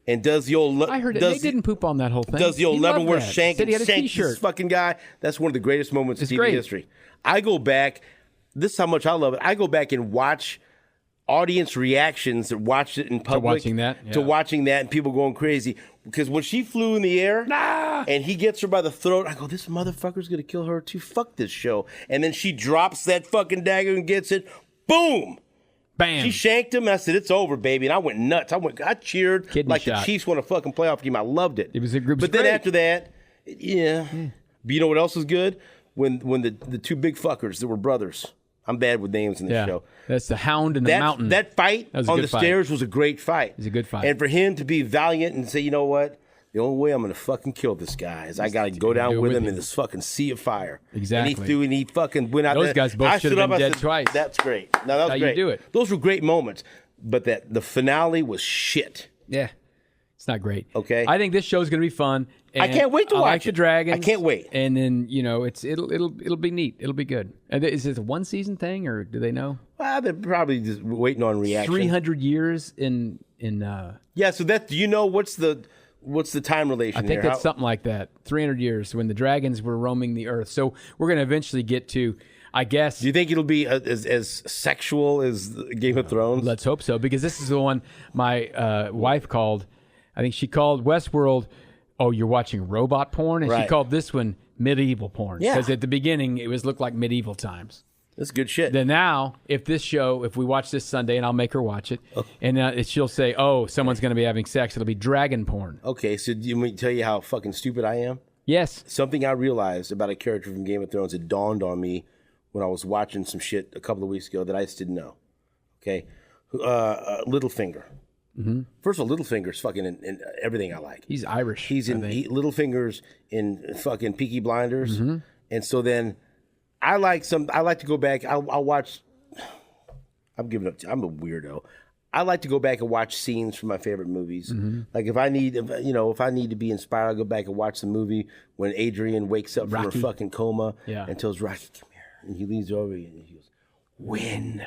Speaker 1: and does the old...
Speaker 2: I heard it. They didn't poop on that whole thing.
Speaker 1: Does the old Leavenworth shank and shank this fucking guy. That's one of the greatest moments in TV history. I go back... This is how much I love it. I go back and watch audience reactions that watched it in public. To watching that and people going crazy. Because when she flew in the air and he gets her by the throat, I go, this motherfucker's going to kill her too. Fuck this show. And then she drops that fucking dagger and gets it. Boom!
Speaker 2: Bam.
Speaker 1: She shanked him. I said, it's over, baby. And I went nuts. I cheered
Speaker 2: Kidney
Speaker 1: like
Speaker 2: shot.
Speaker 1: The Chiefs won a fucking playoff game. I loved it.
Speaker 2: It was a group.
Speaker 1: But then after that, But you know what else was good? When the two big fuckers that were brothers. I'm bad with names in this show.
Speaker 2: That's the Hound and the Mountain.
Speaker 1: That fight on the stairs was a great fight.
Speaker 2: It was a good fight.
Speaker 1: And for him to be valiant and say, you know what? The only way I'm going to fucking kill this guy is I got to go down with him in this fucking sea of fire.
Speaker 2: Exactly.
Speaker 1: And he fucking went out there.
Speaker 2: Those guys both should have been dead twice.
Speaker 1: That's great. No, that was great.
Speaker 2: You do it.
Speaker 1: Those were great moments. But the finale was shit.
Speaker 2: Yeah. It's not great.
Speaker 1: Okay.
Speaker 2: I think this show's going to be fun.
Speaker 1: I can't wait to watch
Speaker 2: like the dragons.
Speaker 1: I can't wait.
Speaker 2: And then, it'll be neat. It'll be good. And is it a one season thing or do they know?
Speaker 1: Well, they're probably just waiting on reaction.
Speaker 2: 300 years in
Speaker 1: Yeah, so that do you know what's the time relation
Speaker 2: I think that's something like that. 300 years when the dragons were roaming the earth. So we're going to eventually get to, I guess.
Speaker 1: Do you think it'll be as sexual as Game of Thrones?
Speaker 2: Let's hope so, because this is the one my wife called. I think she called Westworld, oh, you're watching robot porn? And she called this one medieval porn.
Speaker 1: Yeah.
Speaker 2: Because at the beginning, it looked like medieval times.
Speaker 1: That's good shit.
Speaker 2: Then now, if we watch this Sunday, and I'll make her watch it, and she'll say, oh, someone's going to be having sex, it'll be dragon porn.
Speaker 1: Okay, so do you want me to tell you how fucking stupid I am?
Speaker 2: Yes.
Speaker 1: Something I realized about a character from Game of Thrones, it dawned on me when I was watching some shit a couple of weeks ago that I just didn't know. Okay? Littlefinger. Mm-hmm. First of all, Littlefinger's fucking in everything I like.
Speaker 2: He's Irish.
Speaker 1: He's in Littlefinger's in fucking Peaky Blinders, and so then I like to go back. I'll watch. I'm giving up. I'm a weirdo. I like to go back and watch scenes from my favorite movies. Mm-hmm. Like if I need to be inspired, I'll go back and watch the movie when Adrian wakes up from her fucking coma and tells Rocky, "Come here," and he leans over and he goes, "Win."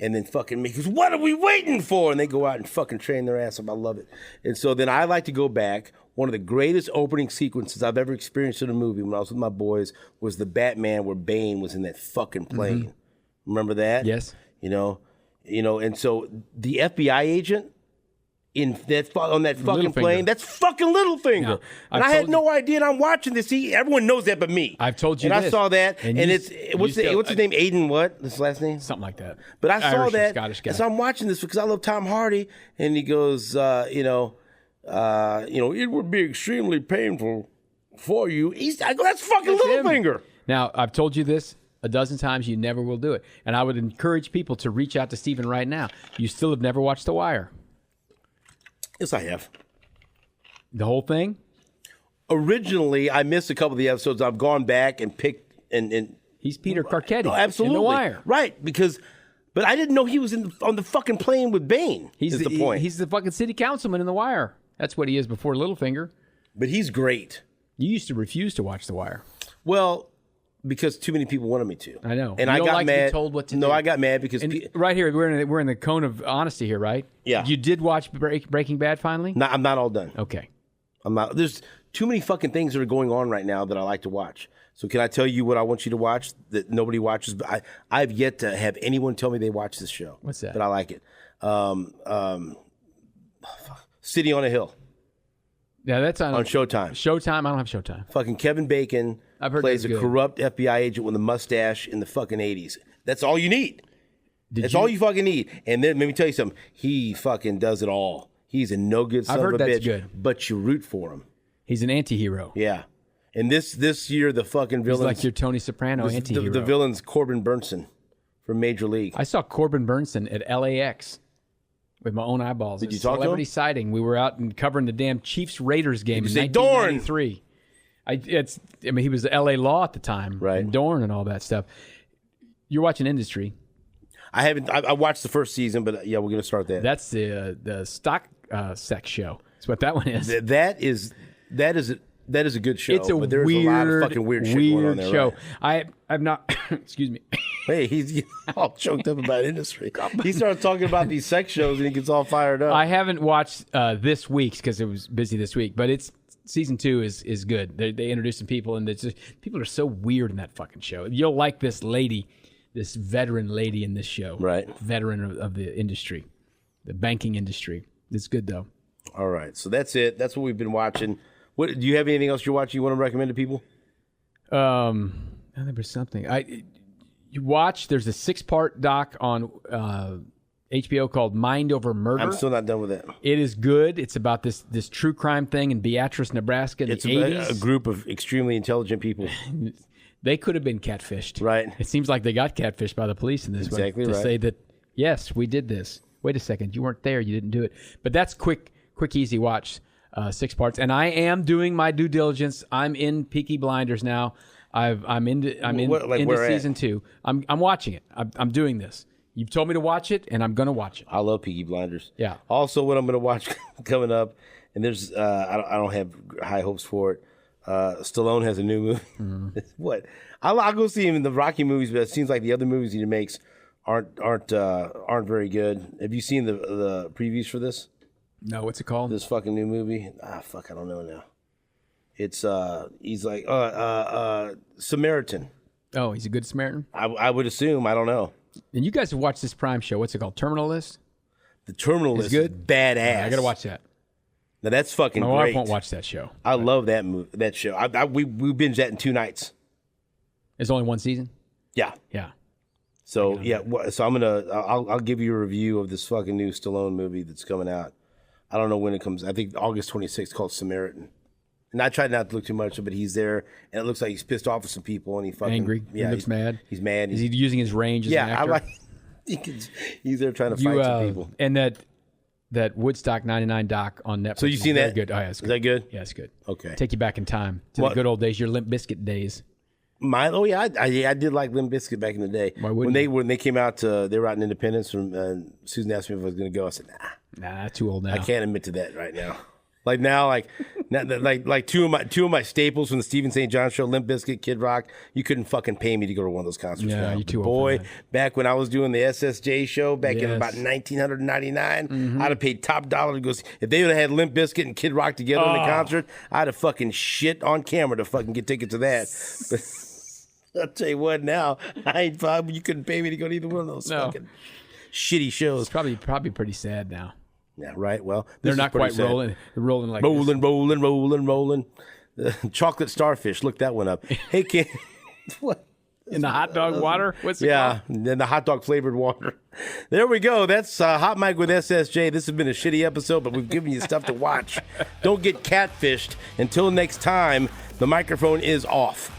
Speaker 1: And then fucking Mickey goes, what are we waiting for? And they go out and fucking train their ass up. I love it. And so then I like to go back. One of the greatest opening sequences I've ever experienced in a movie when I was with my boys was the Batman where Bane was in that fucking plane. Mm-hmm. Remember that?
Speaker 2: Yes.
Speaker 1: And so the FBI agent on that fucking plane, that's fucking Littlefinger. Now, and I had no idea, and I'm watching this. Everyone knows that but me.
Speaker 2: I've told you
Speaker 1: and
Speaker 2: this.
Speaker 1: I saw that, and what's his name? Aiden what? His last name?
Speaker 2: Something like that.
Speaker 1: But I saw that,
Speaker 2: Scottish guy.
Speaker 1: and so I'm watching this because I love Tom Hardy, and he goes, it would be extremely painful for you. I go, that's fucking Littlefinger.
Speaker 2: Now, I've told you this a dozen times. You never will do it. And I would encourage people to reach out to Stephen right now. You still have never watched The Wire.
Speaker 1: Yes, I have.
Speaker 2: The whole thing?
Speaker 1: Originally, I missed a couple of the episodes. I've gone back and picked and
Speaker 2: he's Peter Carcetti.
Speaker 1: Oh, absolutely.
Speaker 2: In The Wire.
Speaker 1: Right, but I didn't know he was on the fucking plane with Bane. He's the point.
Speaker 2: He's the fucking city councilman in The Wire. That's what he is before Littlefinger.
Speaker 1: But he's great.
Speaker 2: You used to refuse to watch The Wire.
Speaker 1: Well, Because too many people wanted me to.
Speaker 2: I know.
Speaker 1: And
Speaker 2: you
Speaker 1: I
Speaker 2: don't
Speaker 1: got
Speaker 2: like
Speaker 1: mad.
Speaker 2: To be told what to do.
Speaker 1: No, I got mad because
Speaker 2: right here we're in the cone of honesty here, right?
Speaker 1: Yeah.
Speaker 2: You did watch Breaking Bad finally?
Speaker 1: No, I'm not all done.
Speaker 2: Okay.
Speaker 1: I'm not. There's too many fucking things that are going on right now that I like to watch. So can I tell you what I want you to watch that nobody watches? But I've yet to have anyone tell me they watch this show.
Speaker 2: What's that?
Speaker 1: But I like it. City on a Hill.
Speaker 2: Yeah, that's on
Speaker 1: Showtime.
Speaker 2: Showtime. I don't have Showtime.
Speaker 1: Fucking Kevin Bacon
Speaker 2: I've heard
Speaker 1: plays a
Speaker 2: that's good.
Speaker 1: corrupt FBI agent with a mustache in the fucking 80s. That's all you need. That's all you fucking need. And then let me tell you something. He fucking does it all. He's a no good son
Speaker 2: I've heard
Speaker 1: of a
Speaker 2: that's
Speaker 1: bitch.
Speaker 2: good.
Speaker 1: But you root for him.
Speaker 2: He's an anti-hero.
Speaker 1: Yeah. And this year the fucking
Speaker 2: He's
Speaker 1: villain,
Speaker 2: like your Tony Soprano anti-hero.
Speaker 1: the villain's Corbin Burnson from Major League.
Speaker 2: I saw Corbin Burnson at LAX with my own eyeballs.
Speaker 1: Did you talk to him?
Speaker 2: Celebrity sighting. We were out and covering the damn Chiefs-Raiders game in
Speaker 1: you say, "Dorn"?
Speaker 2: 1993. He was the LA Law at the time.
Speaker 1: Right.
Speaker 2: And Dorn and all that stuff. You're watching Industry.
Speaker 1: I haven't. I watched the first season, but yeah, we're gonna start that.
Speaker 2: That's the stock sex show. That's what that one is.
Speaker 1: That is a good show.
Speaker 2: It's a
Speaker 1: but there's
Speaker 2: weird,
Speaker 1: a lot of fucking weird shit going on there.
Speaker 2: show.
Speaker 1: Right?
Speaker 2: I've not. Excuse me.
Speaker 1: Hey, he's all choked up about Industry. He starts talking about these sex shows and he gets all fired up.
Speaker 2: I haven't watched this week's because it was busy this week, but it's season 2 is good. They introduce some people, and it's just, people are so weird in that fucking show. You'll like this lady, this veteran lady in this show,
Speaker 1: right?
Speaker 2: Veteran of the industry, the banking industry. It's good though.
Speaker 1: All right, so that's it. That's what we've been watching. What do you have anything else you're watching you want to recommend to people?
Speaker 2: There was something you watch. There's a 6-part doc on HBO called Mind Over Murder.
Speaker 1: I'm still not done with it.
Speaker 2: It is good. It's about this true crime thing in Beatrice, Nebraska in the 80s.
Speaker 1: A group of extremely intelligent people.
Speaker 2: They could have been catfished.
Speaker 1: Right.
Speaker 2: It seems like they got catfished by the police in this
Speaker 1: Exactly
Speaker 2: one. To
Speaker 1: right.
Speaker 2: say that, yes, we did this. Wait a second. You weren't there. You didn't do it. But that's quick, easy watch. 6 parts. And I am doing my due diligence. I'm in Peaky Blinders now. I'm into season 2. I'm watching it. I'm doing this. You've told me to watch it, and I'm going to watch it.
Speaker 1: I love Peaky Blinders.
Speaker 2: Yeah.
Speaker 1: Also, what I'm going to watch coming up, and there's I don't have high hopes for it. Stallone has a new movie.
Speaker 2: Mm-hmm.
Speaker 1: What? I'll go see him in the Rocky movies, but it seems like the other movies he makes aren't very good. Have you seen the previews for this?
Speaker 2: No, what's it called?
Speaker 1: This fucking new movie? I don't know now. It's he's like Samaritan.
Speaker 2: Oh, he's a good Samaritan?
Speaker 1: I would assume. I don't know.
Speaker 2: And you guys have watched this Prime show. What's it called? Terminal List?
Speaker 1: The Terminal List is badass.
Speaker 2: Yeah, I got to watch that.
Speaker 1: Now that's fucking great.
Speaker 2: My wife won't watch that show.
Speaker 1: I love that show. We binged that in 2 nights.
Speaker 2: There's only 1 season?
Speaker 1: Yeah.
Speaker 2: Yeah.
Speaker 1: So so I'll give you a review of this fucking new Stallone movie that's coming out. I don't know when it comes. I think August 26th, called Samaritan. And I tried not to look too much, but he's there, and it looks like he's pissed off with some people, and he fucking
Speaker 2: angry.
Speaker 1: Yeah,
Speaker 2: he looks mad.
Speaker 1: He's mad.
Speaker 2: Is he using his range as an actor?
Speaker 1: I like. He's there trying to fight some people.
Speaker 2: And that Woodstock 99 doc on Netflix.
Speaker 1: So you've seen that?
Speaker 2: Good. Oh, yeah, it's good.
Speaker 1: Is that good?
Speaker 2: Yeah, it's good.
Speaker 1: Okay.
Speaker 2: Take you back in time to the good old days, your Limp Bizkit days.
Speaker 1: I did like Limp Bizkit back in the day.
Speaker 2: Why wouldn't you?
Speaker 1: When they came out, they were out in Independence. From Susan asked me if I was going to go. I said,
Speaker 2: Nah, too old now.
Speaker 1: I can't admit to that right now. Like two of my staples from the Stephen St. John Show, Limp Bizkit, Kid Rock. You couldn't fucking pay me to go to one of those concerts.
Speaker 2: Yeah,
Speaker 1: now.
Speaker 2: you're too old
Speaker 1: Boy,
Speaker 2: for that.
Speaker 1: back when I was doing the SSJ show back in
Speaker 2: Yes.
Speaker 1: about 1999,
Speaker 2: Mm-hmm.
Speaker 1: I'd have paid top dollar to go see. If they would have had Limp Bizkit and Kid Rock together in the concert, I'd have fucking shit on camera to fucking get tickets to that. But I'll tell you what, now you couldn't pay me to go to either one of those fucking shitty shows.
Speaker 2: It's probably pretty sad now.
Speaker 1: Yeah, right. Well,
Speaker 2: They're not quite rolling. They're rolling like
Speaker 1: rolling. Chocolate starfish. Look that one up. Hey, kid. What?
Speaker 2: In the hot dog water? What's it called?
Speaker 1: Yeah, then the hot dog flavored water. There we go. That's Hot Mic with SSJ. This has been a shitty episode, but we've given you stuff to watch. Don't get catfished. Until next time, the microphone is off.